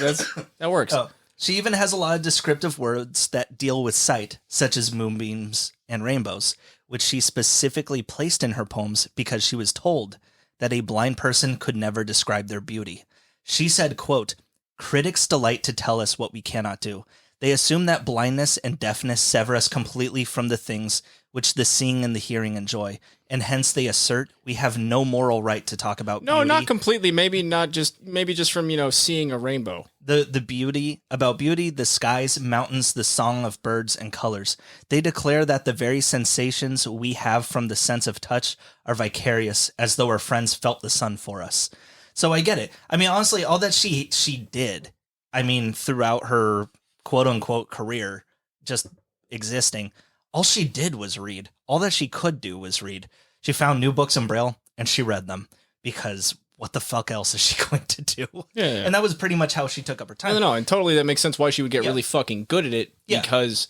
that works.
Oh. She even has a lot of descriptive words that deal with sight, such as moonbeams and rainbows, which she specifically placed in her poems because she was told that a blind person could never describe their beauty. She said, quote, critics delight to tell us what we cannot do. They assume that blindness and deafness sever us completely from the things which the seeing and the hearing enjoy, and hence they assert we have no moral right to talk about beauty.
No, not completely. Maybe just from, seeing a rainbow.
The beauty, the skies, mountains, the song of birds and colors. They declare that the very sensations we have from the sense of touch are vicarious, as though our friends felt the sun for us. So I get it. I mean, honestly, all that she did, I mean, throughout her quote-unquote career, just existing, all she did was read. All that she could do was read. She found new books in Braille, and she read them, because what the fuck else is she going to do?
Yeah.
And that was pretty much how she took up her time.
No, and totally that makes sense why she would get really fucking good at it, because,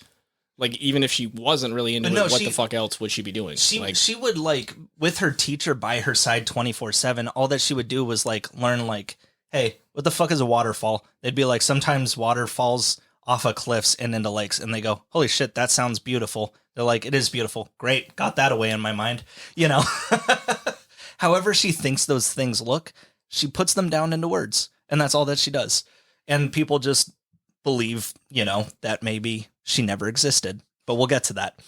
like, even if she wasn't really into it, what the fuck else would she be doing?
She would, like, with her teacher by her side 24/7, all that she would do was, like, learn, like, hey, what the fuck is a waterfall? They'd be like, sometimes water falls off of cliffs and into lakes, and they go, holy shit, that sounds beautiful. They're like, it is beautiful. Great. Got that away in my mind. However she thinks those things look, she puts them down into words, and that's all that she does. And people just believe, that maybe she never existed, but we'll get to that.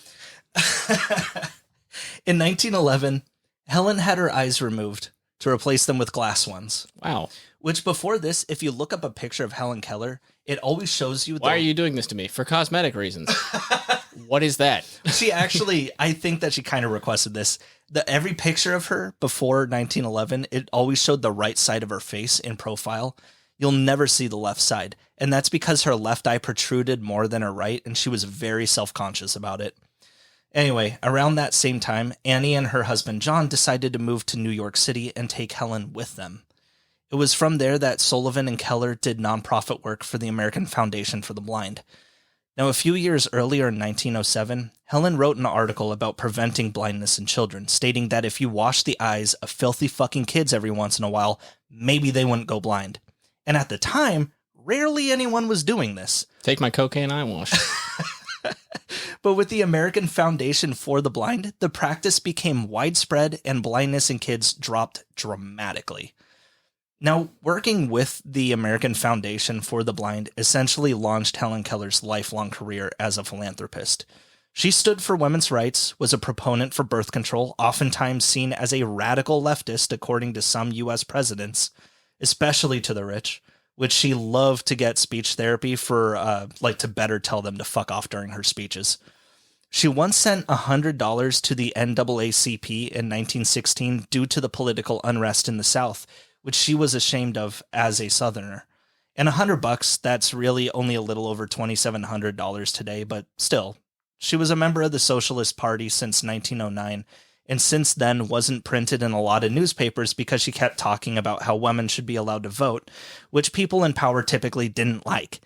In 1911, Helen had her eyes removed to replace them with glass ones.
Wow.
Which before this, if you look up a picture of Helen Keller, it always shows you...
Why are you doing this to me? For cosmetic reasons. What is that?
She actually, I think that she kind of requested this. Every picture of her before 1911, it always showed the right side of her face in profile. You'll never see the left side. And that's because her left eye protruded more than her right, and she was very self-conscious about it. Anyway, around that same time, Annie and her husband John decided to move to New York City and take Helen with them. It was from there that Sullivan and Keller did nonprofit work for the American Foundation for the Blind. Now, a few years earlier in 1907, Helen wrote an article about preventing blindness in children, stating that if you wash the eyes of filthy fucking kids every once in a while, maybe they wouldn't go blind. And at the time, rarely anyone was doing this.
Take my cocaine eye wash.
But with the American Foundation for the Blind, the practice became widespread and blindness in kids dropped dramatically. Now, working with the American Foundation for the Blind essentially launched Helen Keller's lifelong career as a philanthropist. She stood for women's rights, was a proponent for birth control, oftentimes seen as a radical leftist according to some U.S. presidents, especially to the rich, which she loved to get speech therapy for, to better tell them to fuck off during her speeches. She once sent $100 to the NAACP in 1916 due to the political unrest in the South, which she was ashamed of as a Southerner. And $100, that's really only a little over $2,700 today, but still, she was a member of the Socialist Party since 1909, and since then wasn't printed in a lot of newspapers because she kept talking about how women should be allowed to vote, which people in power typically didn't like.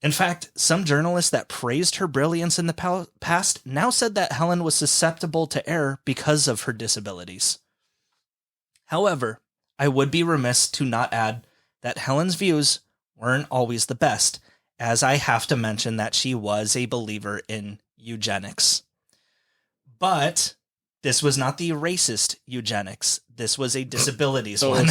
In fact, some journalists that praised her brilliance in the past now said that Helen was susceptible to error because of her disabilities. However, I would be remiss to not add that Helen's views weren't always the best, as I have to mention that she was a believer in eugenics. But this was not the racist eugenics. This was a disabilities one.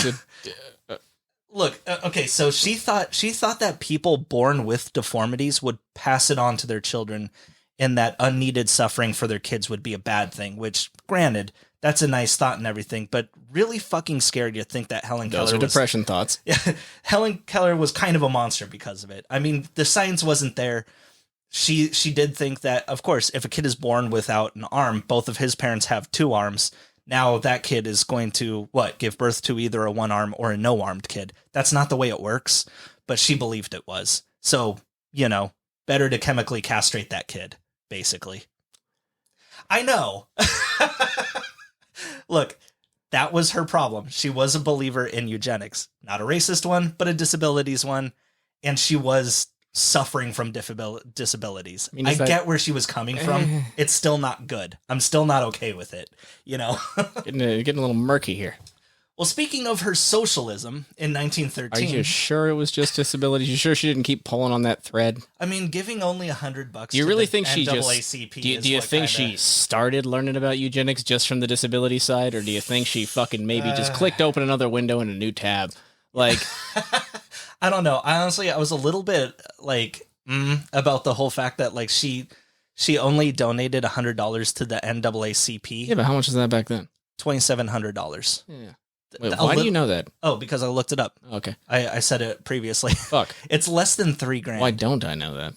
Look, okay, so she thought that people born with deformities would pass it on to their children, and that unneeded suffering for their kids would be a bad thing, which, granted, that's a nice thought and everything, but really fucking scared you to think that Helen
Those
Keller
are depression thoughts.
Yeah, Helen Keller was kind of a monster because of it. I mean, the science wasn't there. She did think that, of course, if a kid is born without an arm, both of his parents have 2 arms. Now that kid is going to, give birth to either a 1 arm or a no-armed kid. That's not the way it works, but she believed it was. So, better to chemically castrate that kid, basically. I know. Look, that was her problem. She was a believer in eugenics. Not a racist one, but a disabilities one. And she was suffering from disabilities. I get where she was coming from. It's still not good. I'm still not okay with it,
getting a little murky here.
Well, speaking of her socialism in 1913...
Are you sure it was just disabilities? You sure she didn't keep pulling on that thread?
I mean, giving only $100
do you really think she
NAACP
do you think she started learning about eugenics just from the disability side, or do you think she fucking maybe just clicked open another window in a new tab? Like...
I don't know. I was a little bit about the whole fact that she only donated $100 to the NAACP.
Yeah, but how much was that back then?
$2,700.
Yeah. Wait, why do you know that?
Oh, because I looked it up.
Okay.
I said it previously.
Fuck.
It's less than $3,000.
Why don't I know that?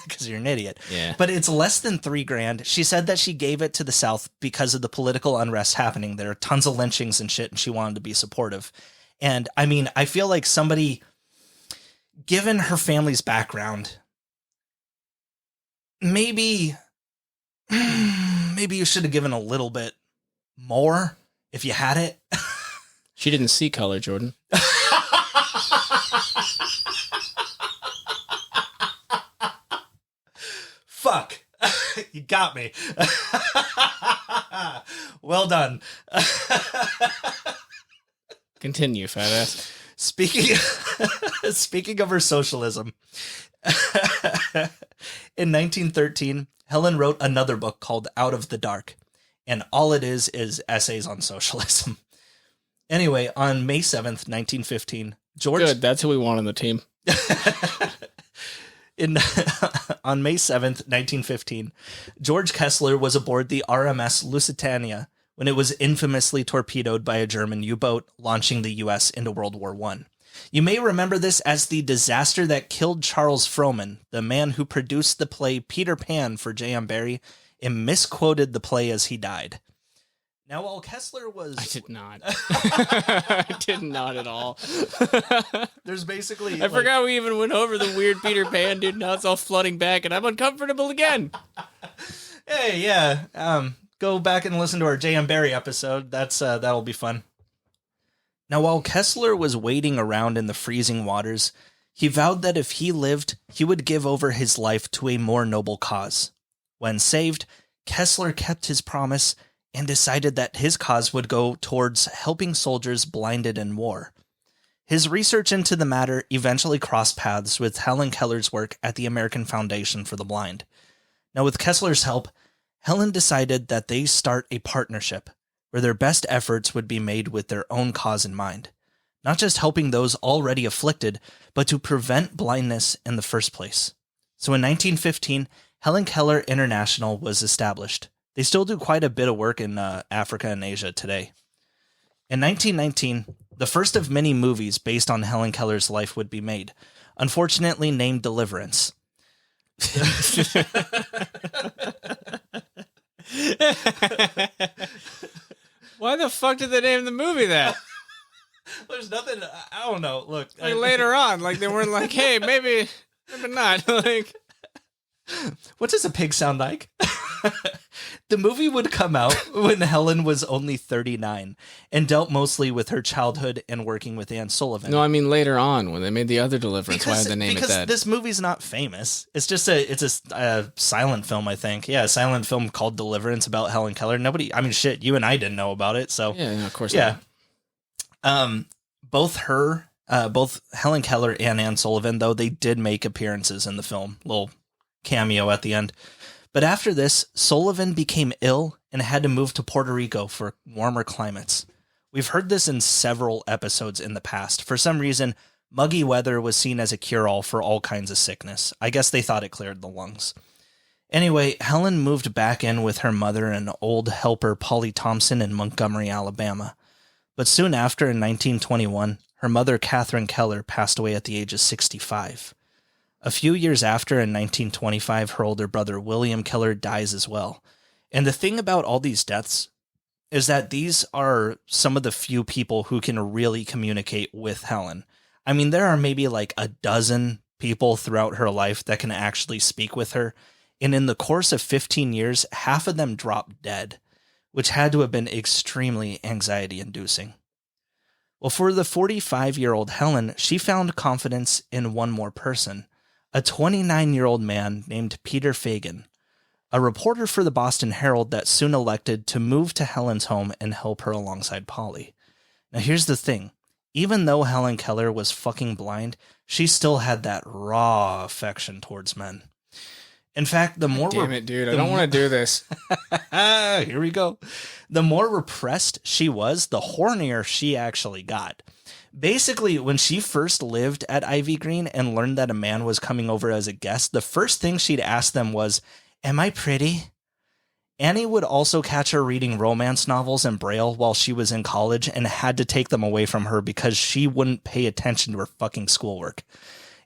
Because you're an idiot.
Yeah.
But it's less than $3,000. She said that she gave it to the South because of the political unrest happening there. Tons of lynchings and shit, and she wanted to be supportive. And I mean, I feel like somebody, given her family's background, maybe you should have given a little bit more if you had it.
She didn't see color, Jordan.
Fuck. You got me. Well done.
Continue, fat ass.
Speaking of her socialism, in 1913, Helen wrote another book called Out of the Dark, and all it is essays on socialism. Anyway, on May 7th, 1915, George...
Good, that's who we want on the team.
On May 7th, 1915, George Kessler was aboard the RMS Lusitania when it was infamously torpedoed by a German U-boat, launching the U.S. into World War I. You may remember this as the disaster that killed Charles Frohman, the man who produced the play Peter Pan for J.M. Barrie, and misquoted the play as he died. Now, while Kessler was...
I did not. I did not at all.
There's basically...
I forgot we even went over the weird Peter Pan, dude. Now it's all flooding back, and I'm uncomfortable again.
Hey, yeah. Go back and listen to our J.M. Barrie episode. That'll be fun. Now, while Kessler was wading around in the freezing waters, he vowed that if he lived, he would give over his life to a more noble cause. When saved, Kessler kept his promise and decided that his cause would go towards helping soldiers blinded in war. His research into the matter eventually crossed paths with Helen Keller's work at the American Foundation for the Blind. Now, with Kessler's help, Helen decided that they start a partnership where their best efforts would be made with their own cause in mind, not just helping those already afflicted, but to prevent blindness in the first place. So in 1915, Helen Keller International was established. They still do quite a bit of work in Africa and Asia today. In 1919, the first of many movies based on Helen Keller's life would be made, unfortunately named Deliverance.
Why the fuck did they name the movie that?
There's nothing, I don't know. Look,
later on, they weren't like, hey, maybe not.
What does a pig sound like? The movie would come out when Helen was only 39 and dealt mostly with her childhood and working with Anne Sullivan.
No, I mean later on when they made the other Deliverance. Why did they name it that?
Because this movie's not famous. It's just a silent film, I think. Yeah, a silent film called Deliverance about Helen Keller. You and I didn't know about it. So
yeah, no, of course.
Yeah. Both Helen Keller and Anne Sullivan, though, they did make appearances in the film. Little cameo at the end. But after this, Sullivan became ill and had to move to Puerto Rico for warmer climates. We've heard this in several episodes in the past. For some reason, muggy weather was seen as a cure-all for all kinds of sickness. I guess they thought it cleared the lungs. Anyway, Helen moved back in with her mother and old helper Polly Thompson in Montgomery, Alabama. But soon after, in 1921, her mother Helen Keller passed away at the age of 65. A few years after, in 1925, her older brother William Keller dies as well. And the thing about all these deaths is that these are some of the few people who can really communicate with Helen. I mean, there are maybe like a dozen people throughout her life that can actually speak with her. And in the course of 15 years, half of them dropped dead, which had to have been extremely anxiety-inducing. Well, for the 45-year-old Helen, she found confidence in one more person, a 29-year-old man named Peter Fagan, a reporter for the Boston Herald that soon elected to move to Helen's home and help her alongside Polly. Now, here's the thing. Even though Helen Keller was fucking blind, she still had that raw affection towards men. In fact, the more...
Damn it, dude. I don't want to do this.
Here we go. The more repressed she was, the hornier she actually got. Basically, when she first lived at Ivy Green and learned that a man was coming over as a guest, the first thing she'd ask them was, "Am I pretty?" Annie would also catch her reading romance novels in Braille while she was in college and had to take them away from her because she wouldn't pay attention to her fucking schoolwork.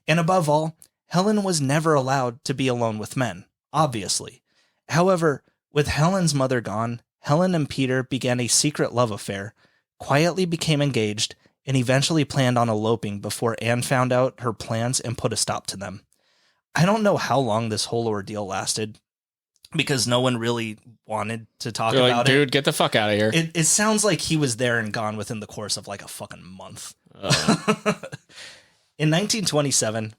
And above all, Helen was never allowed to be alone with men, obviously. However, with Helen's mother gone, Helen and Peter began a secret love affair, quietly became engaged, and eventually planned on eloping before Anne found out her plans and put a stop to them. I don't know how long this whole ordeal lasted, because no one really wanted to talk about it.
Dude, get the fuck out of here.
It sounds like he was there and gone within the course of like a fucking month. In 1927,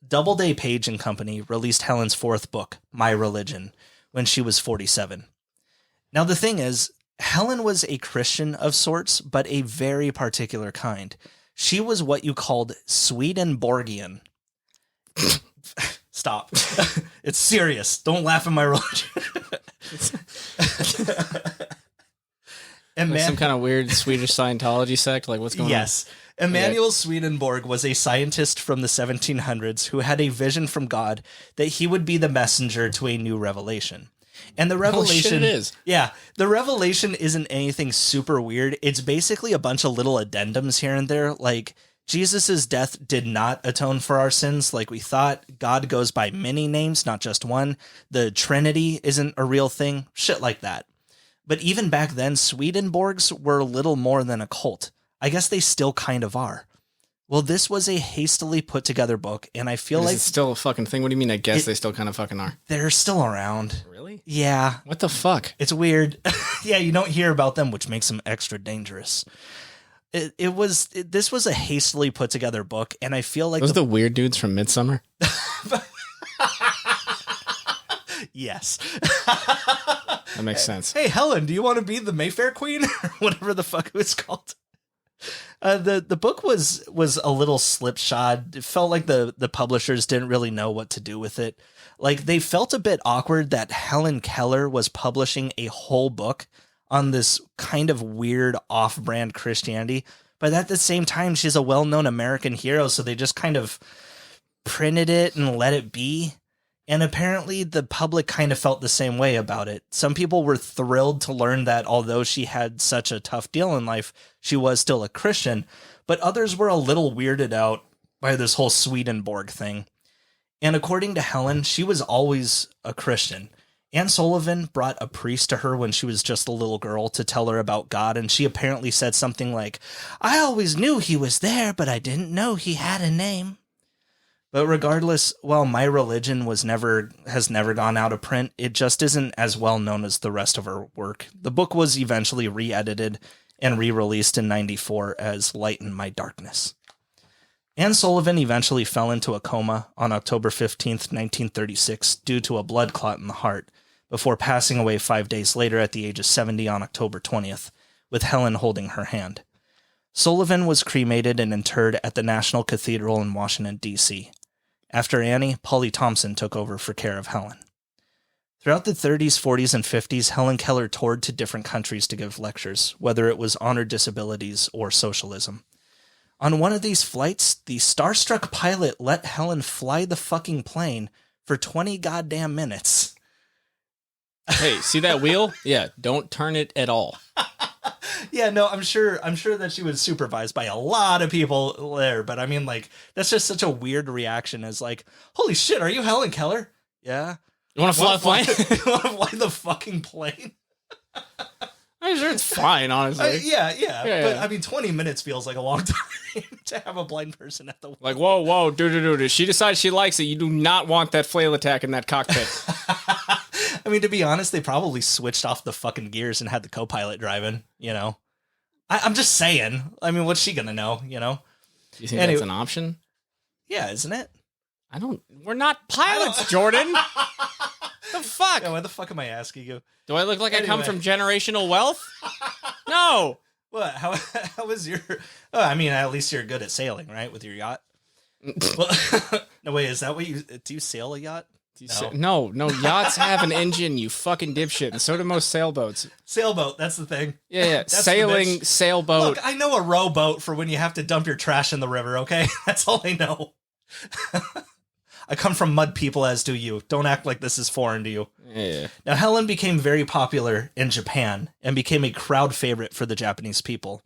Doubleday, Page and Company released Helen's fourth book, My Religion, when she was 47. Now, the thing is, Helen was a Christian of sorts, but a very particular kind. She was what you called Swedenborgian. Stop. It's serious. Don't laugh at my religion.
Like some kind of weird Swedish Scientology sect? Like, what's going on?
Yes. Emanuel Swedenborg was a scientist from the 1700s who had a vision from God that he would be the messenger to a new revelation. And the revelation...
Holy shit, it is.
Yeah. The revelation isn't anything super weird. It's basically a bunch of little addendums here and there, like... Jesus' death did not atone for our sins like we thought. God goes by many names, not just one. The Trinity isn't a real thing. Shit like that. But even back then, Swedenborgs were little more than a cult. I guess they still kind of are. Well, this was a hastily put together book, and I feel like...
Is it still a fucking thing? What do you mean, I guess they still kind of fucking are?
They're still around.
Really?
Yeah.
What the fuck?
It's weird. Yeah, you don't hear about them, which makes them extra dangerous. This was a hastily put together book, and I feel like...
Those the weird dudes from Midsummer?
Yes.
That makes sense.
Hey, Helen, do you want to be the Mayfair Queen? Or whatever the fuck it was called. The book was a little slipshod. It felt like the publishers didn't really know what to do with it. Like, they felt a bit awkward that Helen Keller was publishing a whole book on this kind of weird off-brand Christianity, but at the same time, she's a well-known American hero, so they just kind of printed it and let it be. And apparently the public kind of felt the same way about it. Some people were thrilled to learn that although she had such a tough deal in life, she was still a Christian, but others were a little weirded out by this whole Swedenborg thing. And according to Helen, she was always a Christian. Anne Sullivan brought a priest to her when she was just a little girl to tell her about God, and she apparently said something like, "I always knew he was there, but I didn't know he had a name." But regardless, while My Religion has never gone out of print, it just isn't as well known as the rest of her work. The book was eventually re-edited and re-released in '94 as Lighten My Darkness. Anne Sullivan eventually fell into a coma on October 15th, 1936, due to a blood clot in the heart, before passing away 5 days later at the age of 70 on October 20th, with Helen holding her hand. Sullivan was cremated and interred at the National Cathedral in Washington, D.C. After Annie, Polly Thompson took over for care of Helen. Throughout the 30s, 40s, and 50s, Helen Keller toured to different countries to give lectures, whether it was honored disabilities or socialism. On one of these flights, the starstruck pilot let Helen fly the fucking plane for 20 goddamn minutes.
Hey, see that wheel? Yeah, don't turn it at all.
Yeah, no, I'm sure that she was supervised by a lot of people there, but I mean, like, that's just such a weird reaction as like, holy shit, are you Helen Keller? Yeah.
You want to fly a plane?
You want to fly the fucking plane?
I'm sure it's fine, honestly.
Yeah. But I mean, 20 minutes feels like a long time to have a blind person at the wheel.
Like, whoa, dude. She decides she likes it. You do not want that flail attack in that cockpit.
I mean, to be honest, they probably switched off the fucking gears and had the co-pilot driving, you know? I'm just saying. I mean, what's she gonna know, you know?
Do you think that's an option?
Yeah, isn't it?
We're not pilots, Jordan. The fuck?
Yeah, why the fuck am I asking you?
Do I look like I come from generational wealth? No.
What? How is your... Oh, I mean, at least you're good at sailing, right? With your yacht? Well, no, wait, is that what you... Do you sail a yacht?
No, yachts have an engine, you fucking dipshit, and so do most sailboats.
Sailboat, that's the thing.
Yeah. Sailing, sailboat.
Look, I know a rowboat for when you have to dump your trash in the river, okay? That's all I know. I come from mud people, as do you. Don't act like this is foreign to you.
Yeah.
Now, Helen became very popular in Japan and became a crowd favorite for the Japanese people.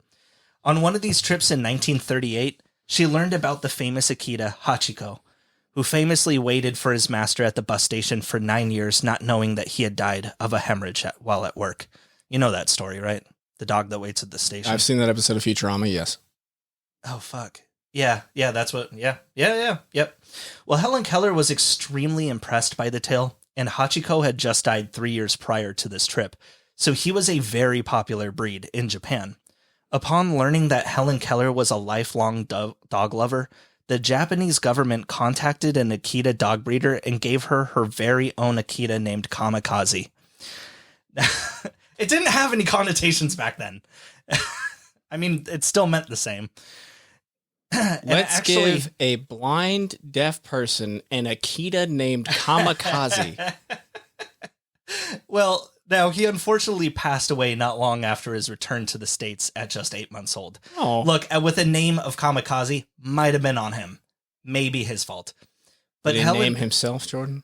On one of these trips in 1938, she learned about the famous Akita Hachiko, who famously waited for his master at the bus station for 9 years, not knowing that he had died of a hemorrhage while at work. You know that story, right? The dog that waits at the station.
I've seen that episode of Futurama, yes.
Oh, fuck. Yeah, that's what... Yep. Well, Helen Keller was extremely impressed by the tale, and Hachiko had just died 3 years prior to this trip, so he was a very popular breed in Japan. Upon learning that Helen Keller was a lifelong dog lover, the Japanese government contacted an Akita dog breeder and gave her very own Akita named Kamikaze. It didn't have any connotations back then. I mean, it still meant the same.
Let's give a blind, deaf person an Akita named Kamikaze.
Well, now, he unfortunately passed away not long after his return to the States at just 8 months old.
Oh.
Look, with a name of Kamikaze, might have been on him. Maybe his fault. But
Did he name himself, Jordan?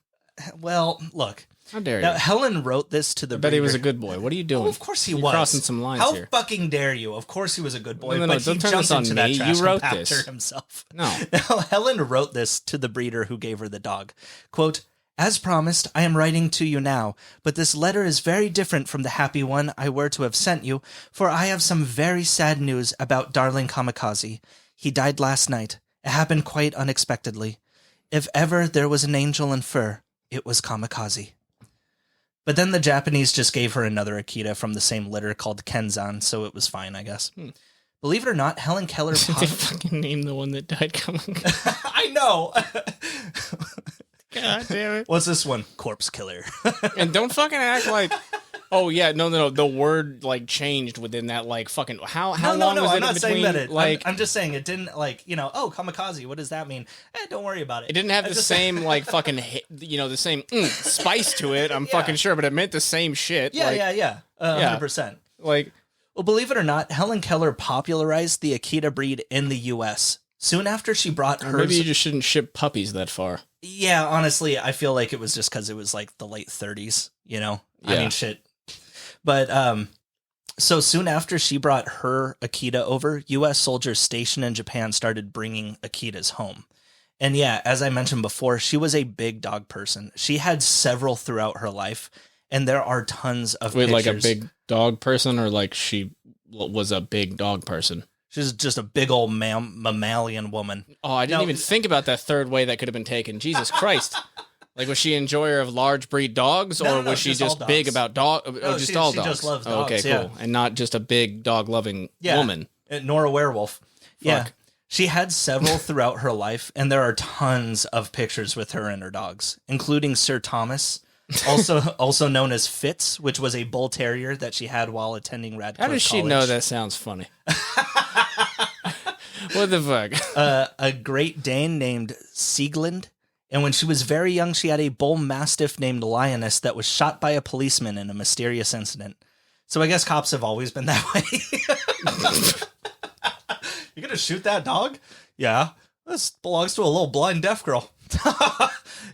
Well, look.
How dare
Now,
you?
Helen wrote this to the
I bet he was a
breeder.
good boy. What are you doing?
Oh, of course he
You're
was.
crossing some lines
How
here.
fucking dare you? Of course he was a good boy,
No,
but he
don't turn
jumped
this on
into
me.
that trash
You wrote
compactor
this.
himself.
No.
Now, Helen wrote this to the breeder who gave her the dog. Quote, "As promised, I am writing to you now, but this letter is very different from the happy one I were to have sent you, for I have some very sad news about darling Kamikaze. He died last night. It happened quite unexpectedly. If ever there was an angel in fur, it was Kamikaze." But then the Japanese just gave her another Akita from the same litter called Kenzan, so it was fine, I guess. Believe it or not, Helen Keller...
They fucking named the one that died Kamikaze.
I know!
God damn it.
What's this one? Corpse Killer.
And don't fucking act like... Oh, yeah, no. The word, like, changed within that, like, fucking... How long was
I'm
it
not
between,
saying that it...
like...
I'm just saying it didn't, like, oh, Kamikaze, what does that mean? Don't worry about it.
It didn't have the same, like, fucking, the same spice to it, I'm fucking sure, but it meant the same shit.
Yeah,
like,
yeah. 100%.
Like...
Well, believe it or not, Helen Keller popularized the Akita breed in the U.S. Soon after she brought hers...
Maybe you just shouldn't ship puppies that far.
Yeah, honestly, I feel like it was just because it was, like, the late 30s, you know?
Yeah.
I mean, shit. But, so soon after she brought her Akita over, U.S. soldiers stationed in Japan started bringing Akitas home. And yeah, as I mentioned before, she was a big dog person. She had several throughout her life, and there are tons of pictures.
Like a big dog person, or like she was a big dog person?
She's just a big old mammalian woman.
Oh, I didn't even think about that third way that could have been taken. Jesus Christ. Like, was she an enjoyer of large breed dogs, or was she just big about dog? Or just all dogs?
She just loves dogs.
Okay, cool. And not just a big dog loving woman.
Nor a werewolf. Yeah. She had several throughout her life, and there are tons of pictures with her and her dogs, including Sir Thomas, also known as Fitz, which was a bull terrier that she had while attending Radcliffe
How does she
College.
know that sounds funny? What the fuck?
A Great Dane named Sieglind. And when she was very young, she had a bull mastiff named Lioness that was shot by a policeman in a mysterious incident. So I guess cops have always been that way. You're going to shoot that dog? Yeah. This belongs to a little blind deaf girl.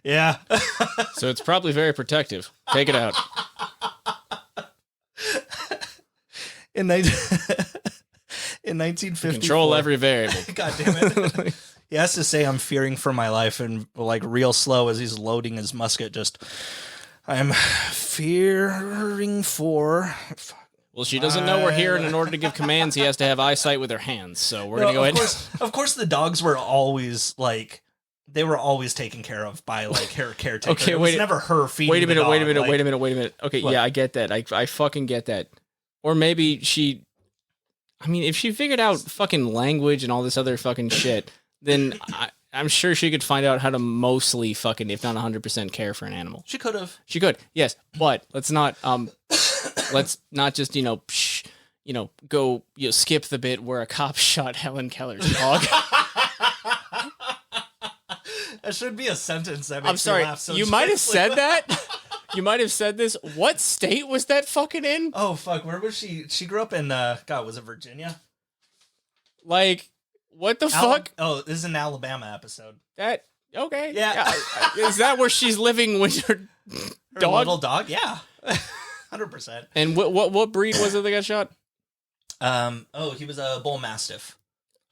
Yeah.
So it's probably very protective. Take it out.
In 19 in 1954,
Control every variable.
God damn it. He has to say, I'm fearing for my life, and like real slow as he's loading his musket, just, I'm fearing for...
Well, she doesn't know we're here, and in order to give commands, he has to have eyesight with her hands. So we're going to go ahead.
Of course, the dogs were always like, they were always taken care of by like her caretaker.
Okay,
it was never her feeding.
Wait a minute. Wait a minute. Okay,
what?
Yeah, I get that. I fucking get that. Or maybe she. I mean, if she figured out fucking language and all this other fucking shit, then I'm sure she could find out how to mostly fucking, if not 100%, care for an animal.
She could have.
She could, yes, but let's not just go skip the bit where a cop shot Helen Keller's dog.
That should be a sentence that makes
I'm sorry.
me laugh so
You might have said that. You might have said this. What state was that fucking in?
Oh fuck, where was she? She grew up in God, was it Virginia?
Like, what the fuck?
Oh, this is an Alabama episode.
That okay?
Yeah.
Is that where she's living with her dog?
Little dog? Yeah. 100%.
And what breed was it that got shot?
He was a bull mastiff.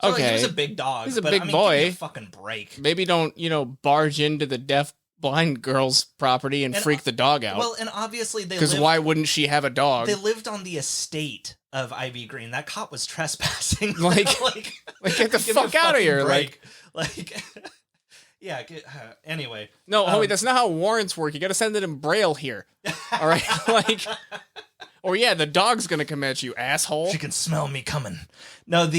So,
Okay,
he was a big dog.
He's a
but,
big
I mean,
boy.
Give me a fucking break.
Maybe don't barge into the deaf blind girl's property and freak the dog out.
Well, and obviously
because why wouldn't she have a dog?
They lived on the estate of Ivy Green. That cop was trespassing.
Like get the fuck out of here!
Break. Yeah. Anyway,
no, homie, that's not how warrants work. You got to send it in Braille here. All right, or yeah, the dog's gonna come at you, asshole.
She can smell me coming. No,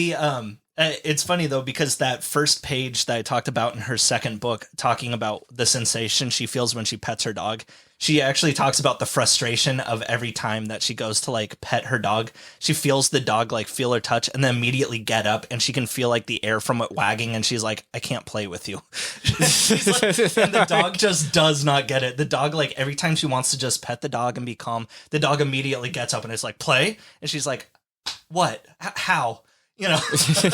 it's funny though, because that first page that I talked about in her second book, talking about the sensation she feels when she pets her dog, she actually talks about the frustration of every time that she goes to like pet her dog. She feels the dog like feel her touch and then immediately get up, and she can feel like the air from it wagging, and she's like, I can't play with you. And the dog just does not get it. The dog, like every time she wants to just pet the dog and be calm, the dog immediately gets up and is like, play? And she's like, what? How? You know?
It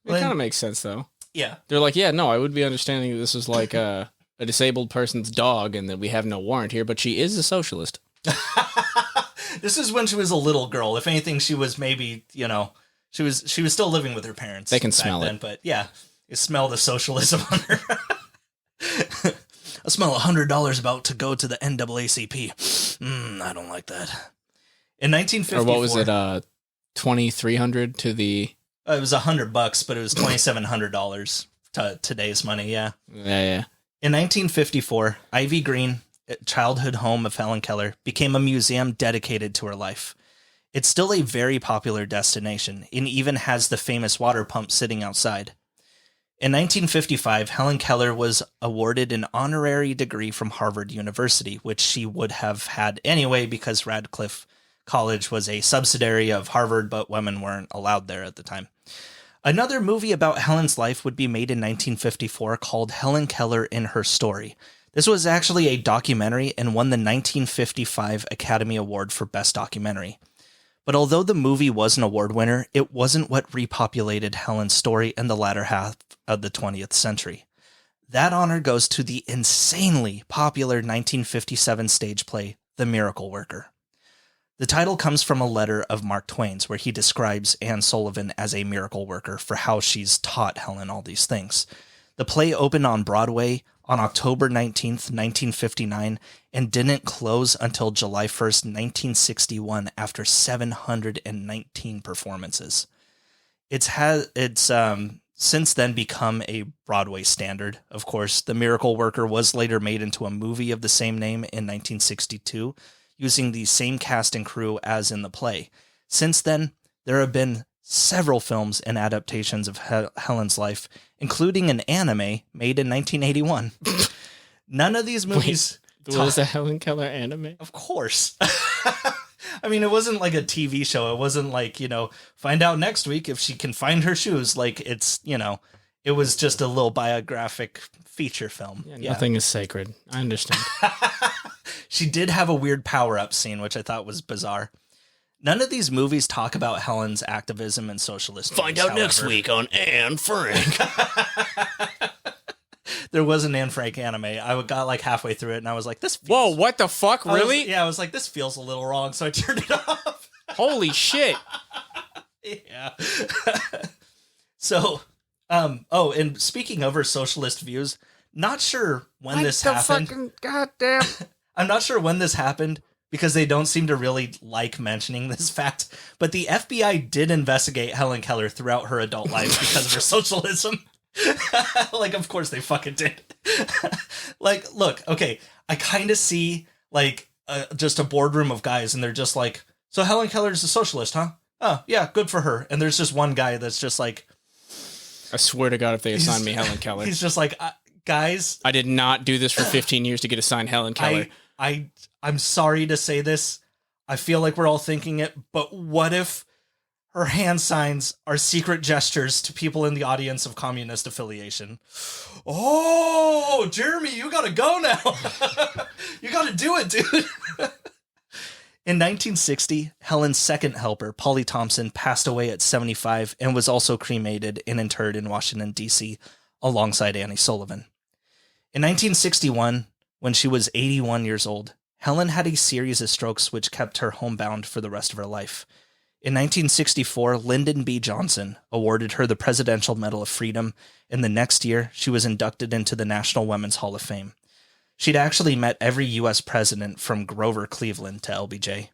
kind of makes sense though.
Yeah.
They're like, yeah, no, I would be understanding that this is like a disabled person's dog and that we have no warrant here, but she is a socialist.
This is when she was a little girl. If anything, she was maybe, she was still living with her parents.
They can smell it.
But yeah, you smell the socialism on her. I smell $100 about to go to the NAACP. I don't like that. In 1954,
or what was it? 2,300 to the.
It was $100, but it was $2,700 to today's money. Yeah.
Yeah.
In 1954, Ivy Green, childhood home of Helen Keller, became a museum dedicated to her life. It's still a very popular destination, and even has the famous water pump sitting outside. In 1955, Helen Keller was awarded an honorary degree from Harvard University, which she would have had anyway because Radcliffe College was a subsidiary of Harvard, but women weren't allowed there at the time. Another movie about Helen's life would be made in 1954 called Helen Keller in Her Story. This was actually a documentary and won the 1955 Academy Award for Best Documentary. But although the movie was an award winner, it wasn't what repopulated Helen's story in the latter half of the 20th century. That honor goes to the insanely popular 1957 stage play, The Miracle Worker. The title comes from a letter of Mark Twain's where he describes Anne Sullivan as a miracle worker for how she's taught Helen all these things. The play opened on Broadway on October 19th, 1959, and didn't close until July 1st, 1961, after 719 performances. It's since then become a Broadway standard. Of course, The Miracle Worker was later made into a movie of the same name in 1962, using the same cast and crew as in the play. Since then, there have been several films and adaptations of Helen's life, including an anime made in 1981. None of these movies...
Wait, was a Helen Keller anime?
Of course. I mean, it wasn't like a TV show. It wasn't like, find out next week if she can find her shoes. Like, it's, it was just a little biographic feature film.
Yeah, nothing is sacred. I understand.
She did have a weird power-up scene, which I thought was bizarre. None of these movies talk about Helen's activism and socialist views,
Find out next week on Anne Frank.
There was an Anne Frank anime. I got like halfway through it and I was like, this feels...
Whoa, what the fuck? Really?
I was like, this feels a little wrong, so I turned it off.
Holy shit.
Yeah. So, and speaking of her socialist views, not sure when this happened.
Fucking goddamn.
I'm not sure when this happened because they don't seem to really like mentioning this fact, but the FBI did investigate Helen Keller throughout her adult life because of her socialism. Like, of course they fucking did. Like, look, okay, I kind of see, like, just a boardroom of guys, and they're just like, so Helen Keller's a socialist, huh? Oh, yeah, good for her. And there's just one guy that's just like...
I swear to God, if they assign me Helen Keller.
He's just like, guys...
I did not do this for 15 years to get assigned Helen Keller.
I'm sorry to say this. I feel like we're all thinking it, but what if her hand signs are secret gestures to people in the audience of communist affiliation? Oh, Jeremy, you gotta go now. You gotta do it, dude. In 1960, Helen's second helper, Polly Thompson, passed away at 75 and was also cremated and interred in Washington, D.C., alongside Annie Sullivan. In 1961, when she was 81 years old, Helen had a series of strokes which kept her homebound for the rest of her life. In 1964, Lyndon B. Johnson awarded her the Presidential Medal of Freedom, and the next year, she was inducted into the National Women's Hall of Fame. She'd actually met every U.S. president from Grover Cleveland to LBJ.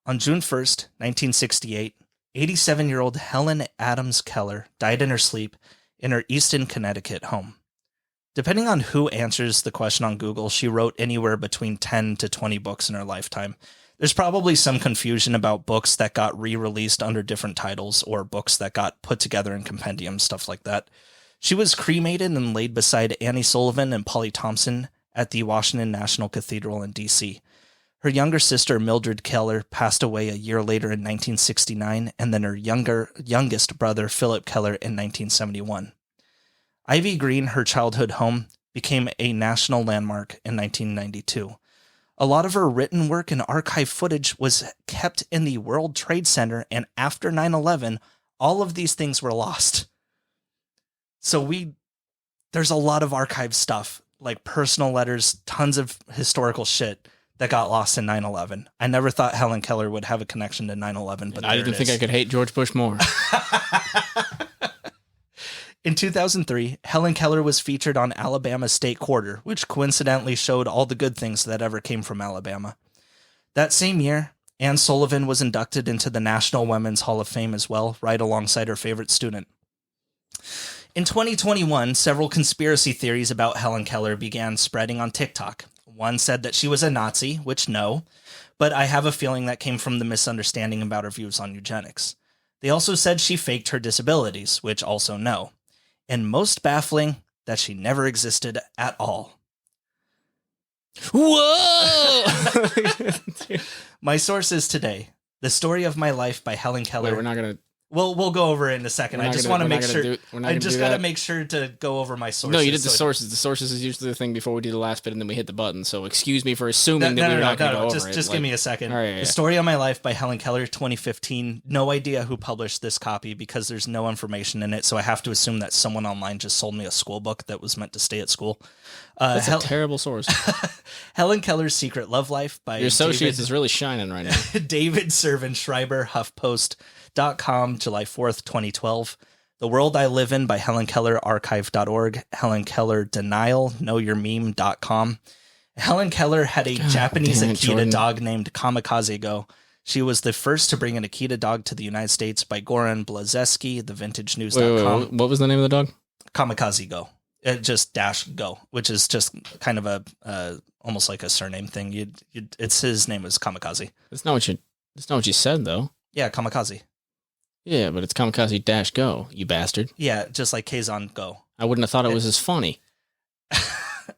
On June 1st, 1968, 87-year-old Helen Adams Keller died in her sleep in her Easton, Connecticut home. Depending on who answers the question on Google, she wrote anywhere between 10 to 20 books in her lifetime. There's probably some confusion about books that got re-released under different titles or books that got put together in compendiums, stuff like that. She was cremated and laid beside Annie Sullivan and Polly Thompson at the Washington National Cathedral in D.C. Her younger sister, Mildred Keller, passed away a year later in 1969, and then her youngest brother, Philip Keller, in 1971. Ivy Green, her childhood home, became a national landmark in 1992. A lot of her written work and archive footage was kept in the World Trade Center, and after 9/11, all of these things were lost. So there's a lot of archive stuff, like personal letters, tons of historical shit that got lost in 9/11. I never thought Helen Keller would have a connection to 9/11, but
I didn't think I could hate George Bush more.
In 2003, Helen Keller was featured on Alabama's State Quarter, which coincidentally showed all the good things that ever came from Alabama. That same year, Anne Sullivan was inducted into the National Women's Hall of Fame as well, right alongside her favorite student. In 2021, several conspiracy theories about Helen Keller began spreading on TikTok. One said that she was a Nazi, which no, but I have a feeling that came from the misunderstanding about her views on eugenics. They also said she faked her disabilities, which also no. And most baffling, that she never existed at all.
Whoa!
My sources today: The Story of My Life by Helen Keller.
Wait, we're not going to...
We'll go over it in a second. I just want to make sure. I just got to make sure to go over my sources.
No, you did the sources. The sources is usually the thing before we do the last bit, and then we hit the button. So excuse me for assuming that we're not going to go over it.
Just give me a second.
All right,
The Story of My Life by Helen Keller, 2015. No idea who published this copy because there's no information in it, so I have to assume that someone online just sold me a school book that was meant to stay at school.
That's a terrible source.
Helen Keller's Secret Love Life by
Your Associates is really shining right now.
David Servin Schreiber, HuffPost.com, July 4th, 2012. The World I Live In by Helen Keller, archive.org. Helen Keller Denial, knowyourmeme.com. Helen Keller had a Japanese Akita dog named Kamikaze Go. She was the first to bring an Akita dog to the United States by Goran Blazeski, thevintagenews.com.
Wait, what was the name of the dog?
Kamikaze Go. Just dash go, which is just kind of a almost like a surname thing. It's his name is Kamikaze.
That's not what you said though.
Yeah, Kamikaze.
Yeah, but it's Kamikaze dash go, you bastard.
Yeah, just like Kazon Go.
I wouldn't have thought it was as funny.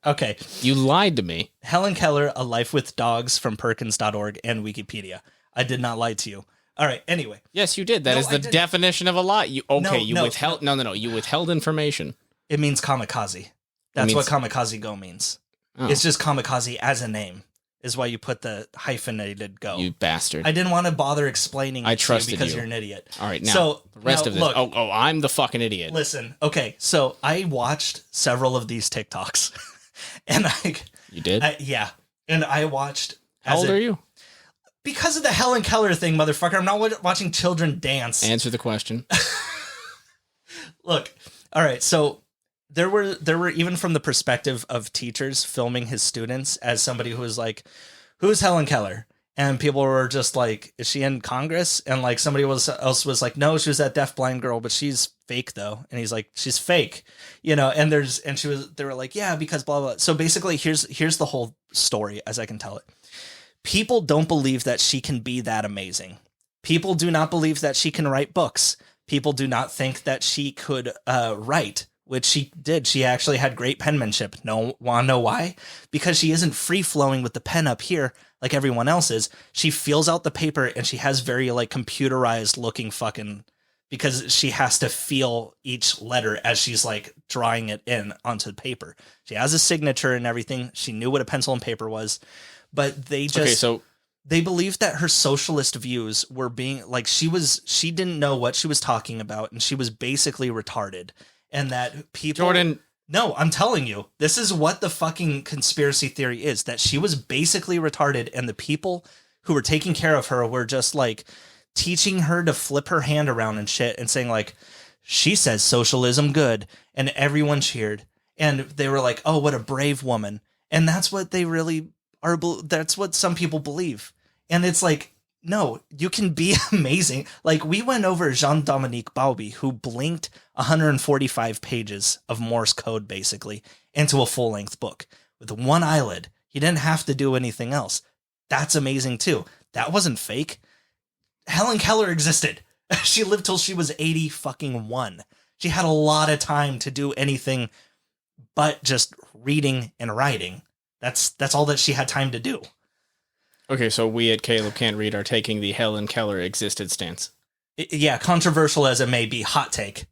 Okay.
You lied to me.
Helen Keller, A Life with Dogs from Perkins.org and Wikipedia. I did not lie to you. All right, anyway.
Yes, you did. That is the definition of a lie. You withheld. No. You withheld information.
It means kamikaze. That's what kamikaze go means. Oh. It's just kamikaze as a name. is why you put the hyphenated go.
You bastard.
I didn't want to bother explaining
I
it to you
trusted
because
you.
you're an idiot.
All right, now,
so,
the rest of this.
Look,
I'm the fucking idiot.
listen, okay, so I watched several of these TikToks. And
You did?
yeah. And I watched...
How old are you?
Because of the Helen Keller thing, motherfucker. I'm not watching children dance.
Answer the question.
Look, all right, so there were even from the perspective of teachers filming his students as somebody who was like, who's Helen Keller? And people were just like, is she in Congress? And like somebody else was like, no, she was that deafblind girl, but she's fake though. And he's like, she's fake, you know, and they were like, yeah, because blah, blah. So basically here's the whole story as I can tell it. People don't believe that she can be that amazing. People do not believe that she can write books. People do not think that she could write, which she did. She actually had great penmanship. No, want to know why? Because she isn't free-flowing with the pen up here like everyone else is. She fills out the paper and she has very like computerized looking fucking, because she has to feel each letter as she's like drawing it in onto the paper. She has a signature and everything. She knew what a pencil and paper was, but they just... They believed that her socialist views were being like, she didn't know what she was talking about, and she was basically retarded. And that people...
Jordan.
No, I'm telling you, this is what the fucking conspiracy theory is, that she was basically retarded, and the people who were taking care of her were just like teaching her to flip her hand around and shit and saying like, she says socialism good, and everyone cheered. And they were like, oh, what a brave woman. And that's what they really are. That's what some people believe. And it's like, no, you can be amazing. Like, we went over Jean-Dominique Bauby, who blinked 145 pages of Morse code, basically, into a full-length book with one eyelid. He didn't have to do anything else. That's amazing, too. That wasn't fake. Helen Keller existed. She lived till she was 81. She had a lot of time to do anything but just reading and writing. That's all that she had time to do.
Okay, so we at Caleb Can't Read are taking the Helen Keller existed stance.
Yeah, controversial as it may be, hot take.